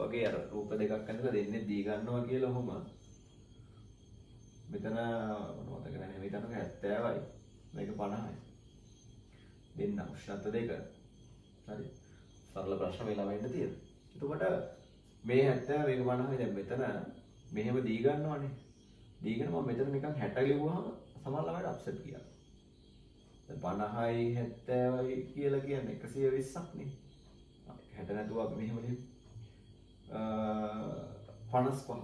ඔයගේ අර රූප දෙකක් ඇඳලා දෙන්නේ දී ගන්නවා කියලා ඔහොම. මෙතන මට මතක නැහැ. මෙතන 70යි. මේක 50යි. දෙන්න උෂ්ණත්ව දෙක. හරි. සරල ප්‍රශ්න මේ ළමයින්ට තියෙනවා. එතකොට මේ 70 මේක 50යි. දැන් මෙතන මෙහෙම දී ගන්නවනේ. දීගෙන මම මෙතන නිකන් 60 ලිව්වහම සමහර ළමයිට අප්සෙට් ගියා. 50යි 70යි කියලා කියන්නේ 120ක් නේ. 60 නැතුව අපි මෙහෙම ලියමු. 55.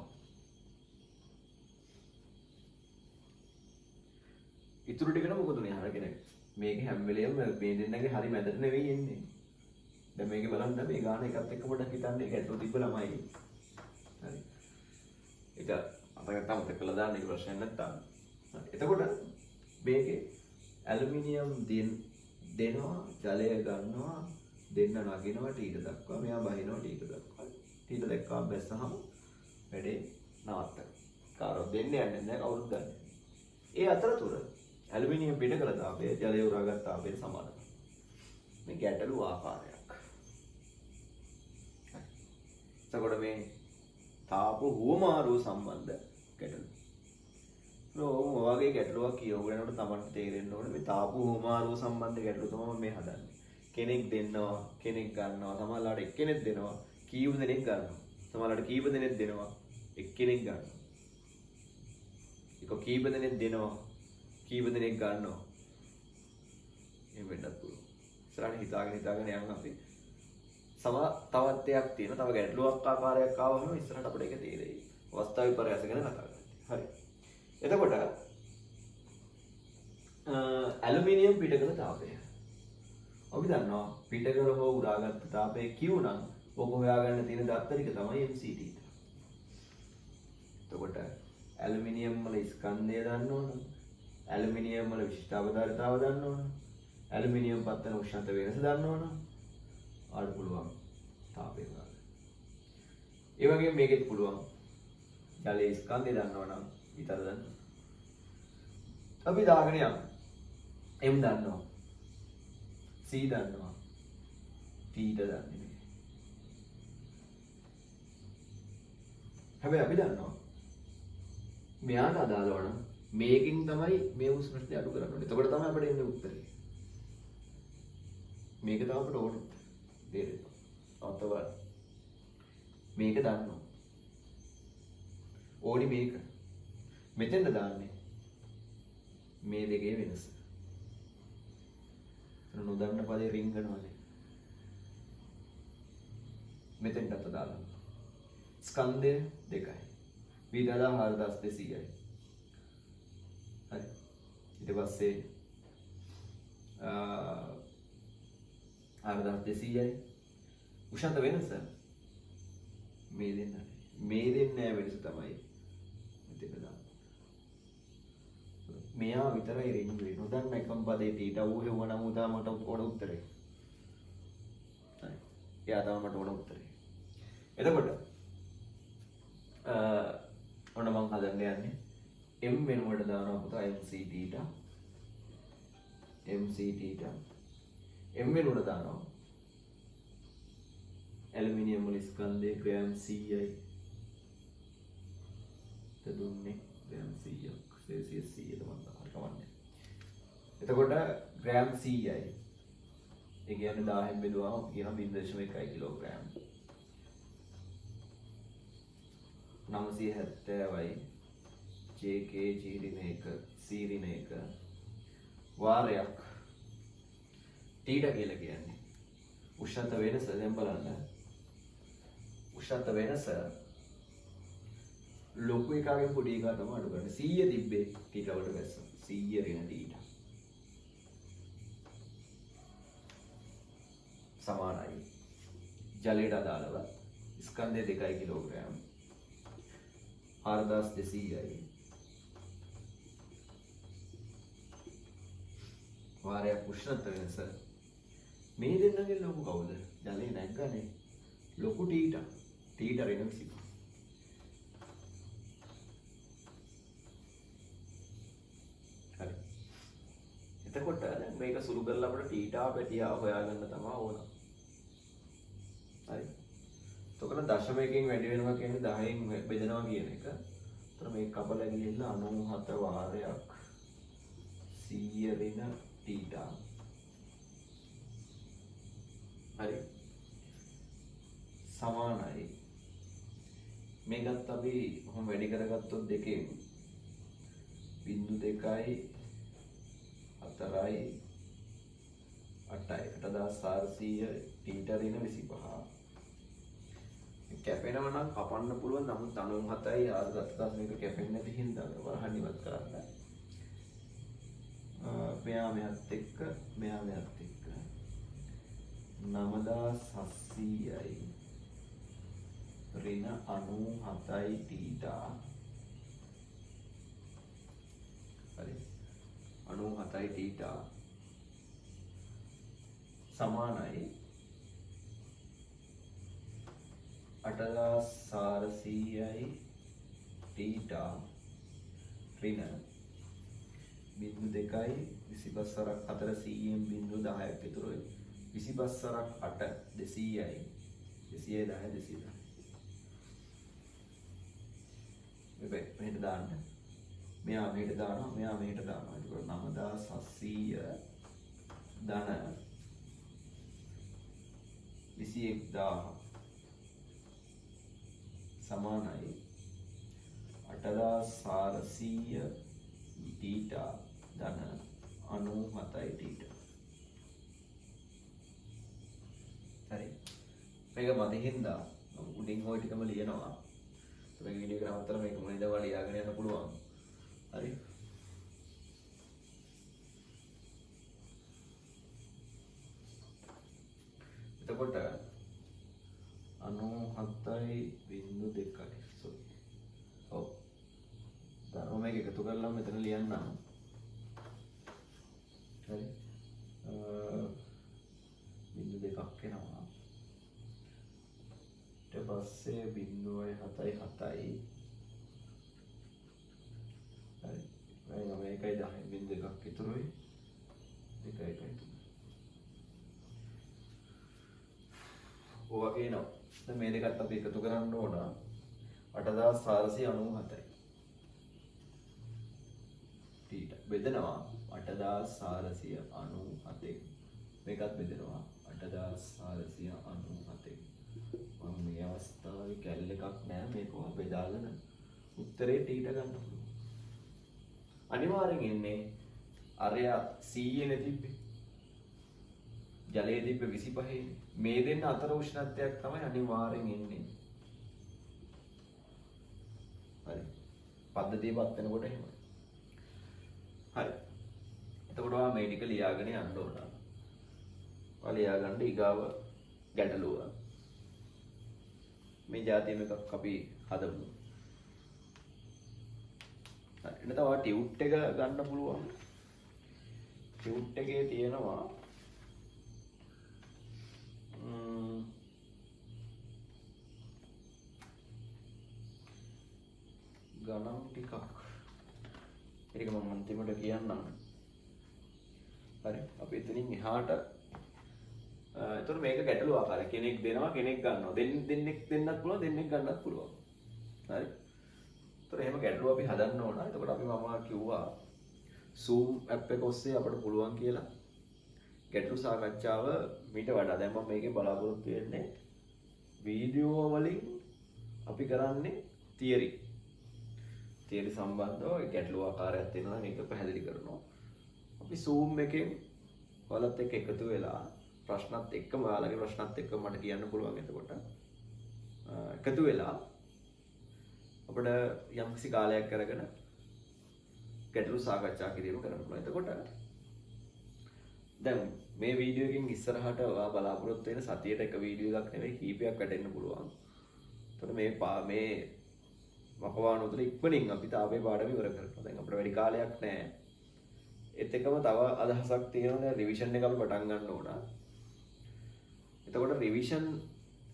ඉතුරු ටිකන මොකද උනේ අහන කෙනෙක්. මේක හැම වෙලේම මේ දෙන්නගේ හරි මැදට නෙවෙයි එන්නේ. දැන් මේක බලන්න මේ ගාන එකත් එක්ක පොඩ්ඩක් හිතන්න ඒක ඇතුළු තිබ්බ ළමයි. හරි. ඒක අතකට මතක කරලා දාන්න ඒක ප්‍රශ්නයක් නැත්තම්. එතකොට මේකේ ඇලුමිනියම් දෙනවා ජලය ගන්නවා දෙන්න නගිනවා T ට දක්වා මෙයා බහිනවා T ට දක්වා T ට දක්වා බැස්සහම වැඩේ නවත්තනවා. කාරෝ දෙන්නේ යන්නේ නැහැ කවුරුත් දන්නේ. ඒ අතරතුර ඇලුමිනියම් පිට කළ තාපය ජලය උරාගත් තාපයට සමානයි. මේ ගැටලු ආකාරයක්. එතකොට මේ තාප හුවමාරුව සම්බන්ධ ගැටලු. ඔයගේ ගැටලුවක් කියවගෙනනකොට තමන්ට තේරෙන්න ඕනේ මේ තාප හුවමාරුව සම්බන්ධ ගැටලු තමයි මේ හදන්නේ. කෙනෙක් දෙන්නවා කෙනෙක් ගන්නවා සමහරවිට එක්කෙනෙක් දෙනවා කීප දෙනෙක් ගන්නවා. සමහරවිට කීප දෙනෙක් දෙනවා එක්කෙනෙක් ගන්නවා. ඒක කීප දෙනෙක් දෙනවා කීප දෙනෙක් ගන්නවා. එහෙම වෙන්නත් පුළුවන්. ඉස්සරහට හිතාගෙන යන්න අපි තවත් දෙයක් තියෙනවා. තව ගැටලුවක් ආකාරයක් ආවම ඉස්සරහට අපිට ඒක තේරෙයි. අවස්ථා විපර්යාස ගැන කතා කරන්නේ. හරි. එතකොට ඇලුමිනියම් පිටකල තාපය. අපි දන්නවා පිටකල හෝ උරාගත් තාපය Q නම් ඔක හොයාගන්න තියෙන දත්තරික තමයි MCT. එතකොට ඇලුමිනියම් වල ස්කන්ධය දන්න ඕන. ඇලුමිනියම් වල විශිෂ්ට අවධාරිතාව දන්න ඕන. ඇලුමිනියම් පත්තන උෂ්ණත්ව වෙනස දන්න ඕන. ආඩ පුළුවන් තාපය ගන්න. ඒ වගේම මේකෙත් පුළුවන් ජලයේ ස්කන්ධය දන්නවා නම් විතර දන්න. අපි දාගෙන යමු. M දන්නවා. C දන්නවා. T ට දන්නේ නැහැ. හැබැයි අපි දන්නවා මෙයාට අදාළව නම් මේකින් තමයි මේ උෂ්ණත්වය අඩු කරන්න ඕනේ. එතකොට තමයි අපිට එන්නේ උත්තරේ. මේක තමයි අපිට ඕනේ. තේරෙනවද? අතවල මේක දන්නවා. ඕනි මේක. මෙතෙන්ද දාන්නේ මේ දෙකේ වෙනස. නොදන්න පදේ රින්ගනවානේ. මෙතෙන්ට අත දාලා. ස්කන්ධය දෙකයි. විදලා 4200යි. හරි. ඊට පස්සේ 4200යි. උෂ්ණත්ව වෙනස මේ දෙන්නනේ. මේ දෙන්නේ වෙනස තමයි මෙතන දාන්න. මෙයා විතරයි රින්ග් වෙන්නේ. නොදන්න එකම පදේ තීට ඌ හෙව්වනම් ඌ තමයි මට ඕන උත්තරේ. හරි. එයා තමයි මට ඕන උත්තරේ. එතකොට ඔන්න මම හදන්න යන්නේ M වෙනුවට දානවා පුතා MC තීට. MC තීට. M වෙනුවට දානවා ඇලුමිනියම් වල ස්කන්ධය ග්‍රෑම් 100යි. දුන්නේ ග්‍රෑම් 100ක් සෙල්සියස් 100 තමයි කවන්නේ. එතකොට ග්‍රෑම් 100යි. ඒ කියන්නේ 1000න් බෙදුවාම කියන 0.1 කිලෝග්‍රෑම්. 970යි JK ජීරිනේක සීරිනේක වාරයක් තීට කියලා කියන්නේ. උෂ්ණත්ව වෙනස දැන් බලන්න. උෂ්ණත්ව වෙනස ලොකු එකකින් පොඩි එකකට තමයි අඩු කරන්නේ. 100 තිබ්බේ තීට වලට බැස්ස. 100 ඍණ තීට. සමානයි ජලයට අදාළව ස්කන්ධය 2 කිලෝග්‍රෑම් 4200යි වාරයක් උෂ්ණත්ව වෙනස මේ දෙන්නගේ ලොකු කවුද? ජලය නැග්ගනේ ලොකු ටීටා ඍණ 25. හරි. එතකොට දැන් මේක සුළු කරලා අපිට ටීටා පැටියා හොයාගන්න තමයි ඕන. හරි. එතකොට දශමයකින් වැඩි වෙනවා කියන්නේ 10න් බෙදනවා කියන එක. එතකොට මේක කපලා ගිහිල්ලා 97 වාරයක් 100 ඍණ ටීටා. හරි. සමානයි මේකත් අපි කොහොම වැඩි කරගත්තොත් දෙකෙන් 0.2යි 4යි 8යි 8400 ටීටා ඍණ 25 කැපෙනවා නම් කපන්න පුළුවන්. නමුත් 97යි 8 මේක කැපෙන්නේ නැති හින්දා වරහන් ඉවත් කරන්න. මෙයා මෙහත් එක්ක 9700යි ඍණ 97යි ටීටා. හරි 97යි ටීටා සමානයි 8400යි ටීටා ඍණ 0.2යි 25 සරක් 400න් 0.10ක් ඉතුරුයි. 25 සරක් 8 200යි 210 මෙහෙට දාන්න. මෙයා මෙහෙට දානවා. මෙයා මෙහෙට දානවා. ඒක 9700 ධන 21000 සමානයි 8400 ටීටා ධන 97යි ටීටා. හරි. මේක මතින්දා උඩින් ওই ටිකම ලියනවා. මේ වීඩියෝ එක නවත්තලා මේක මොනින්ද වල ලියාගෙන යන්න පුළුවන්. හරි. එතකොට 97.2යි sorry. ඔව්. දැන් මේක එකතු කරලා මෙතන ලියන්නම්. හරි. 0.2ක් එනවා. ඊට පස්සේ 0.77යි. හරි. මේකයි 10 0.2ක් ඉතුරුයි. 2.1යි. ඔය එනවා. දැන් මේ දෙකත් අපි එකතු කරන්න ඕන 8497යි. ටීටා බෙදනවා 8497. මේකත් බෙදනවා 8497. මම මේ අවස්ථාවේ කැල් එකක් නෑ මේක බෙදාගෙන උත්තරේ ටීටා ගන්න පුළුවන්. අනිවාර්යෙන් එන්නේ අරයා 100 නේ තිබ්බේ. ජලයේ තිබ්බේ 25. මේ දෙන්න අතර උෂ්ණත්වයක් තමයි අනිවාර්යෙන් එන්නේ. හරි. පද්ධතියපත් වෙනකොට එහෙම. හරි. එතකොට ඔයා මේ ටික ලියාගෙන යන්න ඕන. ඔයා ලියාගන්න ඊගාව ගැටලුව. මේ જાතියම එකක් අපි හදමු. හරි. එතන තව ටියුට් එක ගන්න පුළුවන්. ටියුට් එකේ තියෙනවා ගණන් ටිකක්. ඒක මම අන්තිමට කියන්නම්. හරි. අපි එතනින් එහාට එතකොට මේක ගැටලු ආකාරය. කෙනෙක් දෙනවා කෙනෙක් ගන්නවා. දෙන්නෙක් දෙන්නත් පුළුවන් දෙන්නෙක් ගන්නත් පුළුවන්. හරි. එතකොට එහෙම ගැටලු අපි හදන්න ඕන. එතකොට අපි මම කිව්වා Zoom app එක ඔස්සේ අපිට පුළුවන් කියලා ගැටලු සාකච්ඡාව මීට වඩා දැන් මම මේකේ බලාපොරොත්තු වෙන්නේ වීඩියෝ වලින් අපි කරන්නේ තියරි සම්බන්ධව ගැටලු ආකාරයක් තියෙනවා මේක පැහැදිලි කරනවා. අපි Zoom එකෙන් ඔයාලත් එක්ක එකතු වෙලා ප්‍රශ්නත් එක්කම ඔයාලගේ ප්‍රශ්නත් එක්ක මට කියන්න පුළුවන්. එතකොට එකතු වෙලා අපිට යම්කිසි කාලයක් අරගෙන ගැටලු සාකච්ඡා කිරීම කරන්න පුළුවන්. එතකොට දැන් මේ වීඩියෝ එකකින් ඉස්සරහට ඔයා බලාපොරොත්තු වෙන සතියට එක වීඩියෝ එකක් නෙවෙයි කීපයක් වැටෙන්න පුළුවන්. එතකොට මේ වකවානුව තුළ ඉක්මනින් අපි තාපේ පාඩම ඉවර කරනවා. දැන් අපිට වැඩි කාලයක් නැහැ. ඒත් එකම තව අදහසක් තියෙනවා රිවිෂන් එක අපි පටන් ගන්න ඕන. එතකොට රිවිෂන්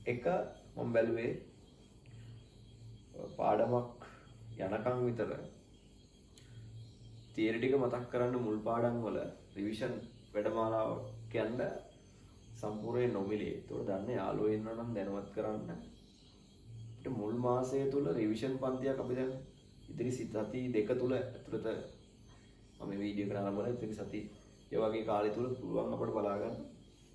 එක මම බැලුවේ පාඩමක් යනකම් විතර තියරි ටික මතක් කරන්න මුල් පාඩම් වල රිවිෂන් වැඩමාලාව කියන්න සම්පූර්ණයෙන් නොමිලේ. ඒතකොට දන්නේ යාළුවෝ ඉන්නවා නම් දැනුවත් කරන්න. මුල් මාසය තුල රිවිෂන් පන්තියක් අපි දැන් ඉදිරි සති දෙක තුල ඇතුළත මම මේ වීඩියෝ එක නරඹන ඉතින් සති ඒ වගේ කාලය තුල පුළුවන් අපිට බලා ගන්න.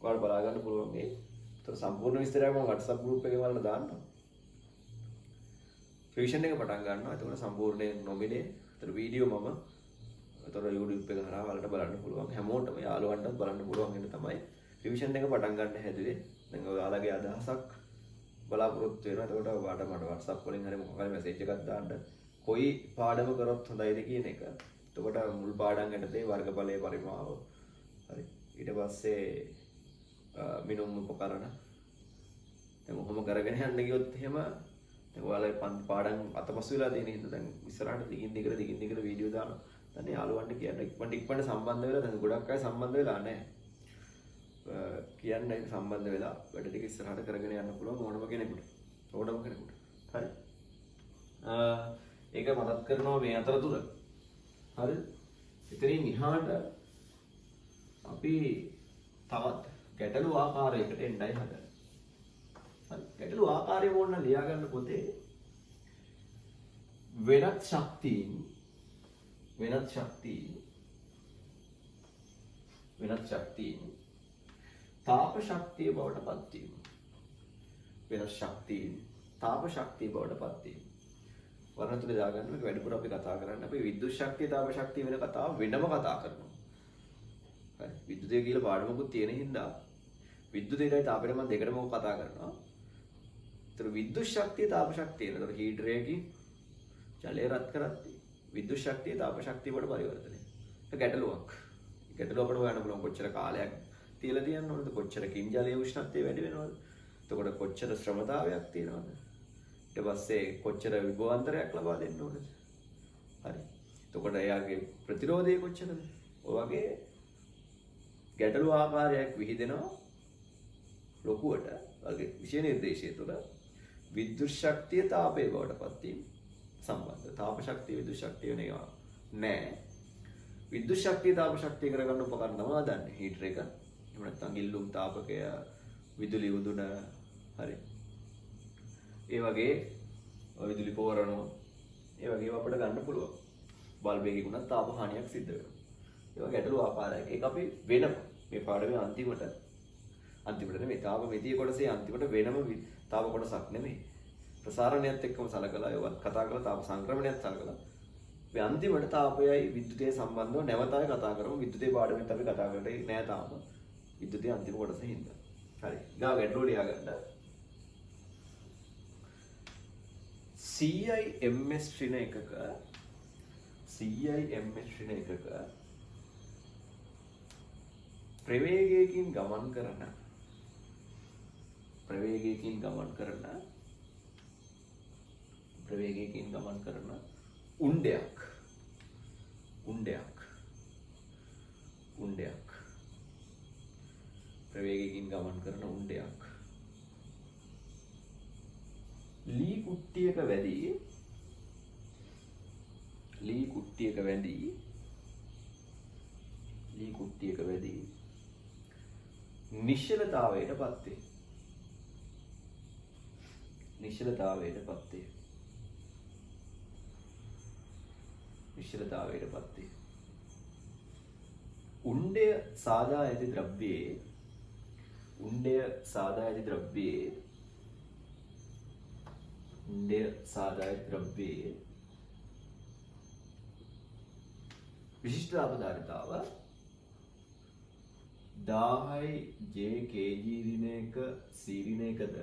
ඔයාලට බලා ගන්න පුළුවන් මේ. ඒතර සම්පූර්ණ විස්තරයක් මම WhatsApp group එකේ වල දාන්නම්. රිවිෂන් එක පටන් ගන්නවා. එතකොට සම්පූර්ණයෙන් නොමිලේ. ඒතර වීඩියෝ මම ඒතර YouTube එක හරහා ඔයාලට බලන්න පුළුවන්. හැමෝටම යාළුවන්ටත් බලන්න පුළුවන් වෙන තමයි රිවිෂන් එක පටන් ගන්න හැදුවේ. දැන් ඔයාලගේ අදහසක් බලාපොරොත්තු වෙනවා. එතකොට ඔයාලට මට WhatsApp වලින් හරි මොකක් හරි මැසේජ් එකක් දාන්න. කොයි පාඩම කරොත් හොඳයිද කියන එක. එතකොට මුල් පාඩම් යටතේ වර්ගඵලයේ පරිමාව. හරි. ඊට පස්සේ මිනුම් උපකරණ. දැන් කොහොම කරගෙන යන්න ගියොත් එහෙම දැන් ඔයාලා පාඩම් අතපසු වෙලා තියෙන හින්දා දැන් ඉස්සරහට දිගින් දිගට වීඩියෝ දානවා. දැන් යාළුවන්ට කියන්න ඉක්මනට සම්බන්ධ වෙලා දැන් ගොඩක් අය සම්බන්ධ වෙලා නැහැ. කියන්න සම්බන්ධ වෙලා වැඩ ටික ඉස්සරහට කරගෙන යන්න පුළුවන් ඕනම කෙනෙකුට. හරි. ඒක මතක් කරනවා මේ අතරතුර. හරි. ඉතින් ඉහාට අපි තවත් ගැටළු ආකාරයකට එන්නයි හදන්නේ. හරි. ගැටළු ආකාරය ඕන ලියා ගන්න පොතේ වෙනත් ශක්තියින් තාප ශක්තිය බවට පත් වීම. වෙනස් ශක්තියින් තාප ශක්තිය බවට පත් වීම. වර්ණ තුල දාගන්න මේක වැඩිපුර අපි කතා කරන්නේ අපි විද්‍යුත් ශක්තිය තාප ශක්තිය වෙන කතාව වෙනම කතා කරනවා. හරි. විද්‍යුතය කියලා පාඩමකුත් තියෙන හින්දා විද්‍යුතයයි තාපෙට මම දෙකටම කතා කරනවා. ඒතර විද්‍යුත් ශක්තිය තාප ශක්තිය නේද? හීටර් එකකින් ජලය රත් කරද්දී විද්‍යුත් ශක්තිය තාප ශක්තිය බවට පරිවර්තනය. ඒක ගැටලුවක්. ගැටලුවකට හොයන්න පුළුවන් කොච්චර කාලයක් තියලා තියන්න ඕනද? කොච්චරකින් ජලයේ උෂ්ණත්වය වැඩි වෙනවද? එතකොට කොච්චර ශ්‍රමතාවයක් තියෙනවද? ඊට පස්සේ කොච්චර විභවාන්තරයක් ලබා දෙන්න ඕනද? හරි. එතකොට එයාගේ ප්‍රතිරෝධය කොච්චරද? ඔය වගේ ගැටලු ආකාරයක් විහිදෙනවා ලොකුවට. වගේ විෂය නිර්දේශය තුළ විද්‍යුත් ශක්තිය තාපයේ බවට පත් වීම සම්බන්ධ. තාප ශක්තිය විද්‍යුත් ශක්තිය වෙනවා නෑ. විද්‍යුත් ශක්තිය තාප ශක්තිය කරගන්න උපකරණ තමයි දන්නේ. හීටර් එක. එහෙම නැත්නම් ගිල්ලුම් තාපකය, විදුලි උදුන හරි. ඒ වගේ විදුලි පෝරණෝ ඒ වගේ අපිට ගන්න පුළුවන්. බල්බ් එකේ ගුණත් තාප හානියක් සිද්ධ වෙනවා. ඒවා ගැටලු ආකාරයක්. ඒක අපි වෙනම මේ පාඩමේ අන්තිමට නෙමෙයි තාප මෙතිය කොටසේ අන්තිමට වෙනම තාප කොටසක් නෙමෙයි. ප්‍රසාරණයත් එක්කම සලකලා ඒවත් කතා කරලා තාප සංක්‍රමණයත් සලකලා මේ අන්තිමට තාපයයි විද්‍යුතය සම්බන්ධව නැවත ආයෙ කතා කරමු. විද්‍යුතේ පාඩමෙත් අපි කතා කරන්නේ නෑ තාම. විද්‍යුතේ අන්තිම කොටස හින්දා. හරි. ඊගා ගැටලුව ලියා ගන්න. CIMS ශ්‍රේණ එකක ප්‍රවේගයකින් ගමන් කරන උණ්ඩයක් ප්‍රවේගයකින් ගමන් කරන උණ්ඩයක් ලී කුට්ටියක වැදී නිශ්චලතාවයට පත් වේ. උණ්ඩය සාදා ඇති ද්‍රව්‍යයේ විශිෂ්ට අපදාරිතාව 1000 J kg ඍණයක සීරිනයකද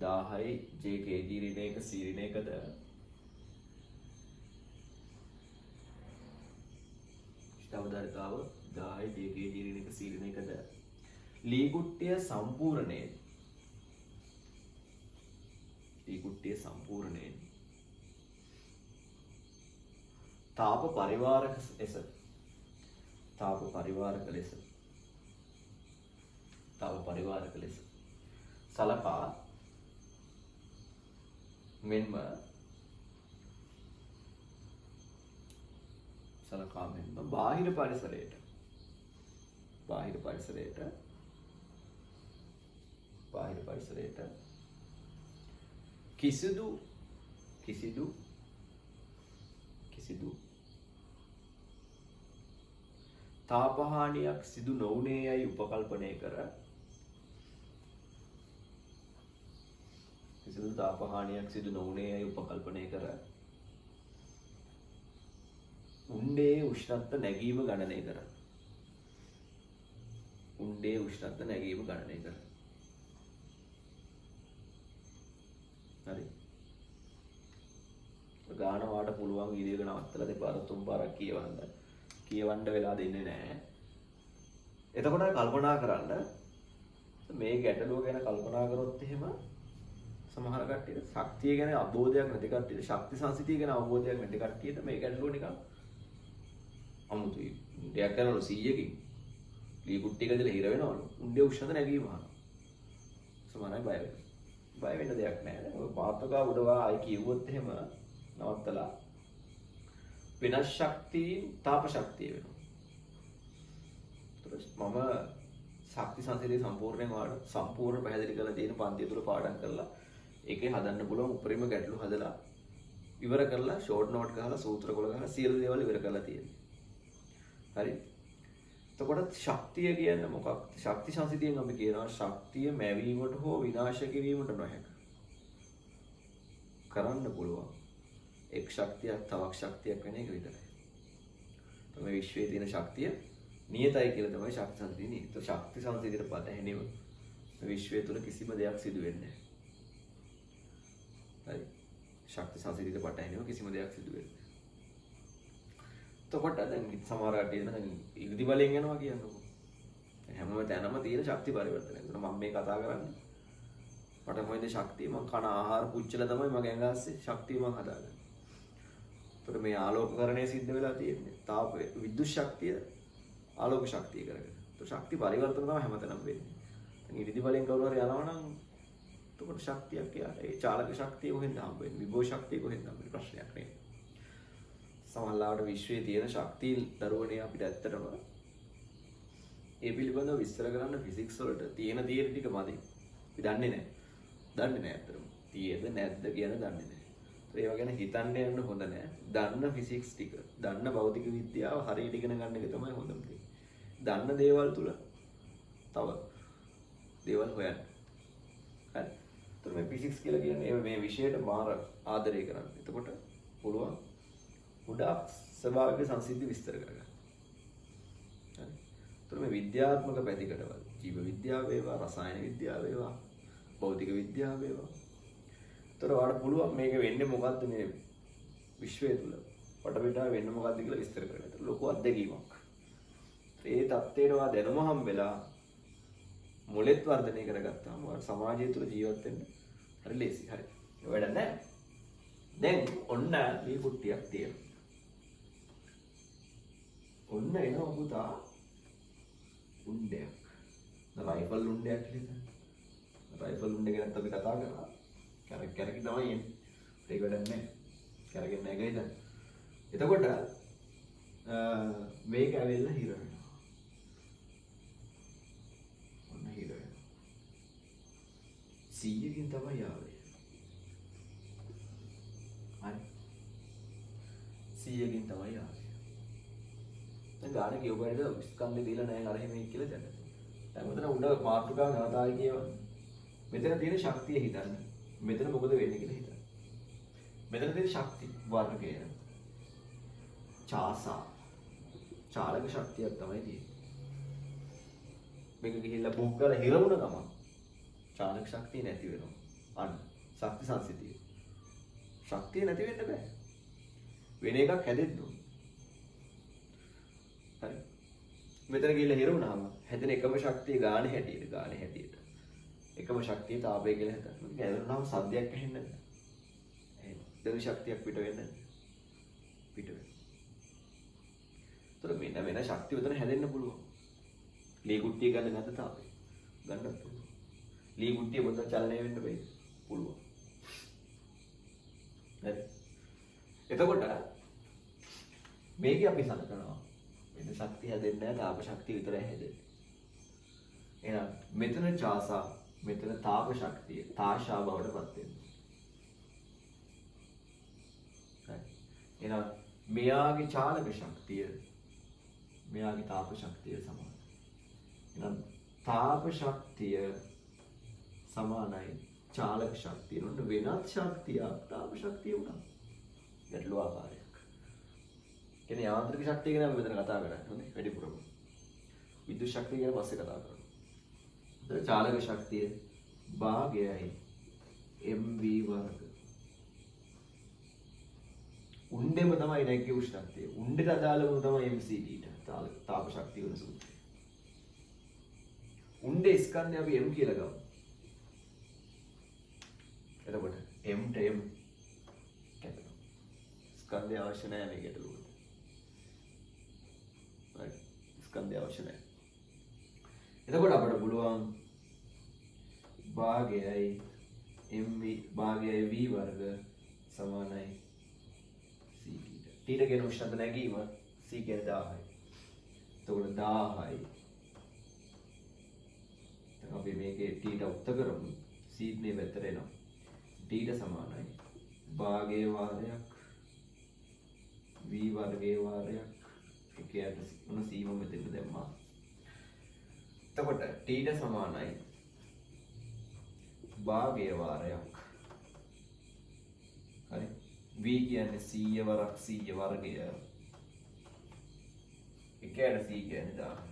1000 J kg ඍණයක සීරිනයකද විශිෂ්ට අපදාරිතාව 10 දෙකේ ජීරින එක සීරණ එකද ලී කුට්ටිය සම්පූර්ණයෙන් තාප පරිවාරක ලෙස සලකා මෙන්ම බාහිර පරිසරයට කිසිදු තාපහානියක් සිදු නොවුනේ යයි උපකල්පනය කර උණ්ඩේ උෂ්ණත්ව නැගීම ගණනය කර හරි ගාන වාට පුළුවන් වීඩියෝ එක නවත්තලා දෙපාර තුන් පාරක් කියවන්න වෙලා දෙන්නේ නැහැ. එතකොට කල්පනා කරන්න මේ ගැටලුව ගැන කල්පනා කරොත් එහෙම සමහර කට්ටියට ශක්තිය ගැන අවබෝධයක් නැති කට්ටියට ශක්ති සංසිතිය ගැන අවබෝධයක් නැති කට්ටියට මේ ගැටලුව නිකන් අමුතුයි. දෙයක් කරනවලු 100කින් ලී කුට්ටි එකදලා හිර වෙනවලු. උණ්ඩේ උෂ්ණත නැගීම අහන. සමහරයි බය වෙනවා. බය වෙන්න දෙයක් නැහැ. ඔය පාත්තකා උඩවා ආයි කිව්වොත් එහෙම නවත්තලා වෙනස් ශක්තියින් තාප ශක්තිය වෙනවා. මම ශක්ති සංසිතිය සම්පූර්ණ පැහැදිලි කරලා තියෙන පන්තිය තුල පාඩම් කරලා ඒකේ හදන්න පුළුවන් උපරිම ගැටලු හදලා ඉවර කරලා ෂෝට් නෝට් ගහලා සූත්‍ර කොළ ගහලා සියලු දේවල් ඉවර කරලා තියෙනවා. හරි. එතකොට ශක්තිය කියන්නේ මොකක්ද? ශක්ති සංසිතියෙන් අපි කියනවා ශක්තිය මැවීමට හෝ විනාශ කිරීමට නොහැක. කරන්න පුළුවන්. එක් ශක්තියක් තවක් ශක්තියක් වෙන එක විතරයි. තමයි විශ්වයේ තියෙන ශක්තිය නියතයි කියලා තමයි ශක්ති සංසිතිය නියත. ශක්ති සංසිතියට පටහැනිව විශ්වය තුල කිසිම දෙයක් සිදු වෙන්නේ නැහැ. හරි. ශක්ති සංසිතියට පටහැනිව කිසිම දෙයක් සිදු වෙන්නේ නැහැ. එතකොට දැන් සමහර කට්ටිය දැන් ඉර්ධි බලයෙන් යනවා කියන්නකො. හැමම තැනම තියෙන ශක්ති පරිවර්තනය. මම මේ කතා කරන්නේ. මට මොකද ශක්තිය මං කන ආහාර පුච්චලා තමයි මගේ ඇඟ ඇස්සේ ශක්තිය මං හදාගන්නේ. එතකොට මේ ආලෝකකරණය සිද්ධ වෙලා තියෙන්නේ. තාප විද්‍යුත් ශක්තිය ආලෝක ශක්තිය කරගෙන. එතකොට ශක්ති පරිවර්තන තමයි හැමතැනම වෙන්නේ. දැන් ඉර්ධි බලයෙන් කවුරු හරි යනවා නම් එතකොට ශක්තියක් යාට ඒ චාලක ශක්තිය කොහෙන්ද හම්බ වෙන්නේ? විභව ශක්තිය කොහෙන්ද හම්බ වෙන්නේ? ප්‍රශ්නයක් නේ. සමහරවිට විශ්වයේ තියෙන ශක්තිය දරුවනේ අපිට ඇත්තටම ඒ පිළිබඳව විස්තර කරන්න ෆිසික්ස් වලට තියෙන තියරි ටික මදි. අපි දන්නේ නැහැ ඇත්තටම. තියෙද නැද්ද කියන දන්නේ නැහැ. ඒවා ගැන හිතන්න යන්න හොඳ නැහැ. දන්න ෆිසික්ස් ටික, දන්න භෞතික විද්‍යාව හරියට ඉගෙන ගන්න එක තමයි හොඳම දේ. දන්න දේවල් තුල තව දේවල් හොයන්න. හරි. ඒතර මේ ෆිසික්ස් කියලා කියන්නේ මේ විෂයට මාර ආදරය කරන්න. එතකොට පුළුවන් ගොඩාක් ස්වභාවික සංසිද්ධි විස්තර කරගන්න. හරි. ඒතර මේ විද්‍යාත්මක පැතිකඩවල ජීව විද්‍යාව වේවා, රසායන විද්‍යාව වේවා, භෞතික විද්‍යාව වේවා. ඒතර ඔයාලට පුළුවන් මේක වෙන්නේ මොකද්ද මේ විශ්වය තුල වටපිටාව වෙන්නේ මොකද්ද කියලා විස්තර කරගන්න. ඒතර ලොකු අත්දැකීමක්. ඒ தත්ත්වයට ඔයා දැනුම හම්බෙලා මොලෙත් වර්ධනය කරගත්තාම ඔයාලා සමාජය තුල ජීවත් වෙන්න හරි ලේසි. හරි. වැඩ නැහැ. දැන් ඔන්න මේ කුට්ටියක් තියෙනවා. ඔන්න එනවා පුතා උණ්ඩයක්. රයිෆල් උණ්ඩයක් කියලා. රයිෆල් උණ්ඩේ ගැන අපි කතා කරා. කැරක් තමයි එන්නේ. ඒක වැඩක් නැහැ. කැරගෙන්නේ නැහැ ගේද? එතකොට මේක ඇවිල්ලා හිර වෙනවා. ඔන්න හිර වෙනවා. 100කින් තමයි ආවේ. හරි. 100කින් තමයි ආවේ. දැන් ගාන කියවයිද ස්කන්ධය දීලා නැහැ අර එහෙම කියලා දැන්. දැන් මෙතන උඩ මාතෘකාව නවතායි කියවන්නේ. මෙතන තියෙන ශක්තිය හිතන්න. මෙතන මොකද වෙන්නේ කියලා හිතන්න. මෙතන තියෙන ශක්ති වර්ගය චාසා චාලක ශක්තියක් තමයි තියෙන්නේ. මේක ගිහිල්ලා බුක් කරලා හිරවුණ ගමන් චාලක ශක්තිය නැති වෙනවා. අන්න ශක්ති සංසිතිය. ශක්තිය නැති වෙන්න බෑ. වෙන එකක් හැදෙන්න ඕන. හරි. මෙතන ගිහලා හිර වුණාම හැදෙන එකම ශක්තිය ගානේ හැටියට. එකම ශක්තිය තාපය කියලා හිතන්න. මේක ඇදෙනාම සද්දයක් ඇහෙන්නේ නැහැ. එහෙනම් දෙවි ශක්තියක් පිට වෙන්නේ පිට වෙනවා. ඒතර වෙන ශක්තිය උතන හැදෙන්න පුළුවන්. ලී කුට්ටිය ගන්න නැද්ද තාපේ? ගන්නත් පුළුවන්. ලී කුට්ටිය පොඩ්ඩක් චලනය වෙන්න බෑ. පුළුවන්. හරි. එතකොට මේක අපි සලකනවා. වෙන ශක්තිය හැදෙන්නේ නැහැ තාප ශක්තිය විතරයි හැදෙන්නේ. එහෙනම් මෙතන ඡාසා මෙතන තාප ශක්තිය තාෂා බවට පත් වෙනවා. හරි. එහෙනම් මෙයාගේ චාලක ශක්තිය මෙයාගේ තාප ශක්තිය සමානයි. එහෙනම් තාප ශක්තිය සමානයි චාලක ශක්තිය. නෝන වෙනත් ශක්තියක් තාප ශක්තිය උනා. ගැටළු ආකාරයක්. කියන්නේ යාන්ත්‍රික ශක්තිය ගැන අපි මෙතන කතා කරන්නේ. හොඳයි වැඩිපුරම. විද්‍යුත් ශක්තිය ගැන පස්සේ කතා කරමු. ඒතර චාලක ශක්තිය භාගයයි mv වර්ග. උණ්ඩෙම තමයි නැග්ගේ උෂ්ණත්වය. උණ්ඩට අදාළවම තමයි mcd තාප ශක්තිය වෙන සූත්‍රය. උණ්ඩේ ස්කන්ධය අපි m කියලා ගමු. එතකොට m ට m කැපෙනවා. ස්කන්ධය අවශ්‍ය නැහැ මේ ගැටලුවට. right ස්කන්ධය අවශ්‍ය නැහැ. එතකොට අපිට පුළුවන් භාගයයි mv භාගයයි v වර්ග සමානයි c t කියන උෂ්ණත්ව නැගීම c කියන්නේ 1000යි. එතකොට 1000යි. දැන් අපි මේකේ t ට උත්තර කරමු. c නේ පැත්තට එනවා. t ට සමානයි භාගයේ වාරයක් v වර්ගයේ වාරයක් එකයට මොන සීම මෙතෙන්ද දැම්මා. එතකොට t ට සමානයි භාගයේ වාරයක්. හරි. v කියන්නේ 100 වරක් 100 වර්ගය. එකයට c කියන්නේ 1000.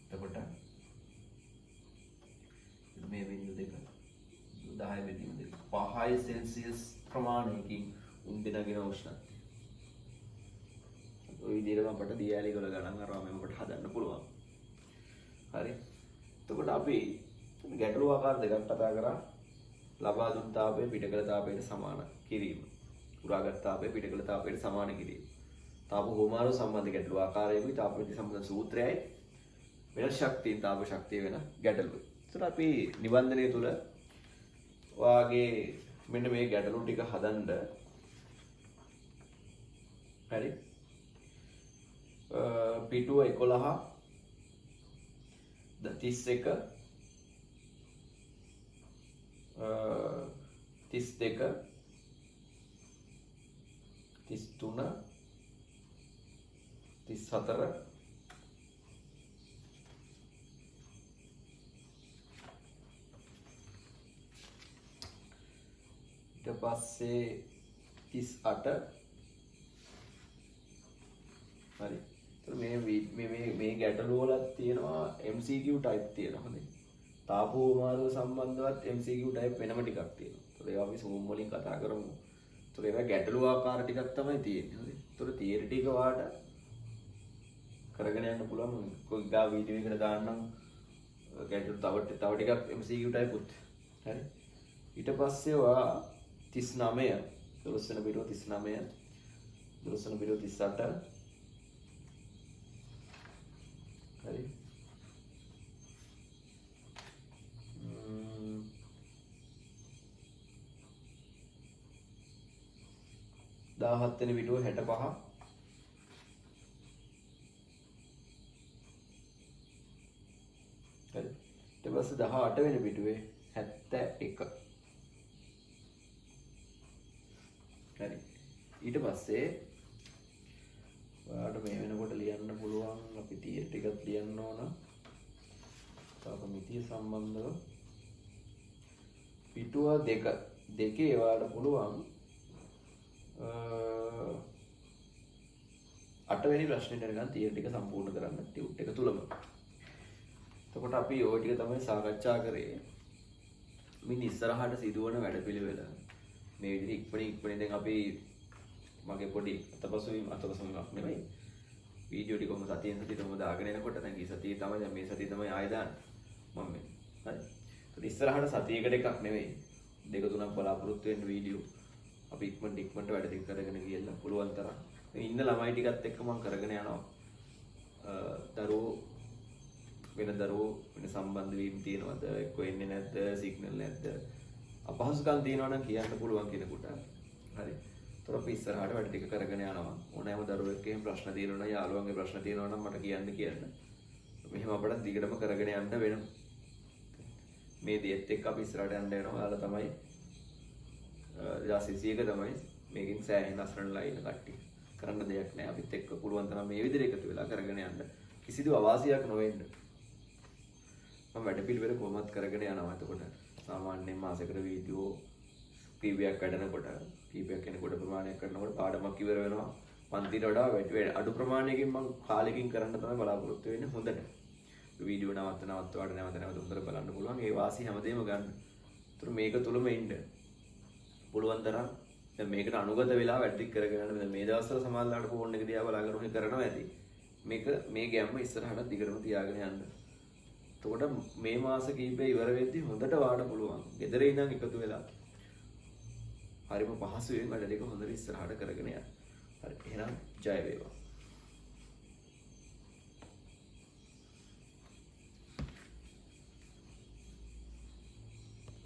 එතකොට මේ බිඳු දෙක 10 බෙදීම දෙක 5 සෙල්සියස් ප්‍රමාණයකින් උණ්ඩනගෙන උෂ්ණත්වය. ඔය විදිහට අපට දියාලි වල ගණන් අරවම අපට හදන්න පුළුවන්. හරි. එතකොට අපි ගැටළු ආකාර දෙකක් කතා කරා. ලබා දුන් තාපය පිටකල තාපයට සමාන කිරීම. උරාගත් තාපය පිටකල තාපයට සමාන කිරීම. තාප හෝමාරු සම්බන්ධ ගැටළු ආකාරයකුයි තාප ප්‍රති සම්බන්ධ සූත්‍රයයි වෙන ශක්තිය තාප ශක්තිය වෙන ගැටළු. ඒතර අපි නිබන්ධනය තුල වාගේ මෙන්න මේ ගැටළු ටික හදන්න හරි. පිටුව 11 31 32 33 34 ඊට පස්සේ 38 හරි. මේ ගැටළු වල තියෙනවා MCQ type තියෙනවා. හොඳයි. තාපෝමාරුව සම්බන්ධවත් MCQ type වෙනම ටිකක් තියෙනවා. ඒතකොට ඒවා අපි Zoom වලින් කතා කරමු. ඒතකොට ඒවා ගැටළු ආකාර ටිකක් තමයි තියෙන්නේ. හොඳයි. ඒතකොට තියරි ටික වාට කරගෙන යන්න පුළුවන්. කොයි ගා වීඩියෝ එකකට දාන්නම් ගැටළු තව ටිකක් MCQ type උත්. හරි. ඊට පස්සේ ඔයා 39 12 වෙන පිටුව 39 12 වෙන පිටුව 38 හරි. 17 වෙනි පිටුව 65 හරි. ඊට පස්සේ 18 වෙනි පිටුවේ 71 හරි. ඊට පස්සේ ඔයාලට මේ වෙනකොට ලියන්න පුළුවන් අපි තියරි ටිකක් ලියන්න ඕන. තාප මිතිය සම්බන්ධව පිටුව දෙකේ ඔයාලට පුළුවන් 8 වෙනි ප්‍රශ්නෙට යනකම් තියරි ටික සම්පූර්ණ කරන්න ටියුට් එක තුලම. එතකොට අපි ওই ටික තමයි සාකච්ඡා කරේ. මින් ඉස්සරහට සිදුවන වැඩපිළිවෙල මේ විදිහට ඉක්මනින් දැන් අපි මගේ පොඩි අතපසුවීමක් නෙමෙයි වීඩියෝ ටික කොහොම සතියෙන් සතියට කොහොම දාගෙන යනකොට දැන් ඊ සතියේ තමයි දැන් මේ සතියේ තමයි ආයෙ දාන්නේ මම මේ. හරි. ඒත් ඉස්සරහට සතියකට එකක් නෙවෙයි. දෙක තුනක් බලාපොරොත්තු වෙන්න වීඩියෝ. අපි ඉක්මනට වැඩ ටික කරගෙන ගියලා පුළුවන් තරම්. ඉන්න ළමයි ටිකත් එක්ක මම කරගෙන යනවා. දරුවෝ වෙන සම්බන්ධ වීම තියෙනවද? එක්ක එන්නේ නැද්ද? සිග්නල් නැද්ද? අපහසුකම් තියෙනවා නම් කියන්න පුළුවන් කෙනෙකුට. හරි. ඒතර අපි ඉස්සරහට වැඩ ටික කරගෙන යනවා. ඕනෑම දරුවෙක් එහෙම ප්‍රශ්න තියෙනවා නම් යාළුවන්ගේ ප්‍රශ්න තියෙනවා නම් මට කියන්න. මෙහෙම අපිට දිගටම කරගෙන යන්න වෙනවා. මේ දෙයත් එක්ක අපි ඉස්සරහට යන්න වෙනවා. ඔයාලා තමයි 2021 තමයි මේකෙන් සෑහෙන අසරණලා ඉන්න කට්ටිය. කරන්න දෙයක් නැහැ. අපිත් එක්ක පුළුවන් තරම් මේ විදිහට එකතු වෙලා කරගෙන යන්න. කිසිදු අවාසියක් නොවෙන්න. මම වැඩ පිළිවෙල කොහොමත් කරගෙන යනවා. එතකොට සාමාන්‍යයෙන් මාසෙකට වීඩියෝ කීපයක් වැඩනකොට කීපයක් කෙනෙකුට ප්‍රමාණයක් කරනකොට පාඩමක් ඉවර වෙනවා. පන්තිට වඩා අඩු ප්‍රමාණයකින් මම කාලෙකින් කරන්න තමයි බලාපොරොත්තු වෙන්නේ හොඳට. වීඩියෝ නැවත නැවත හොඳට බලන්න පුළුවන්. ඒ වාසි හැමදේම ගන්න. ඒතර මේක තුලම ඉන්න. පුළුවන් තරම් දැන් මේකට අනුගත වෙලා වැඩ ටික කරගෙන යන්න. මේ දවස්වල සමාජලාට ෆෝන් එක දිහා බලාගෙන ඔහේ කරනවා ඇති. මේ ගැම්ම ඉස්සරහට දිගටම තියාගෙන යන්න. එතකොට මේ මාස කීපේ ඉවර වෙද්දි හොඳට වාඩ පුළුවන්. ගෙදර ඉඳන් එකතු වෙලා හරිම පහසුවෙන් වැඩ ටික හොඳට ඉස්සරහට කරගෙන යන්න. හරි. එහෙනම් ජය වේවා.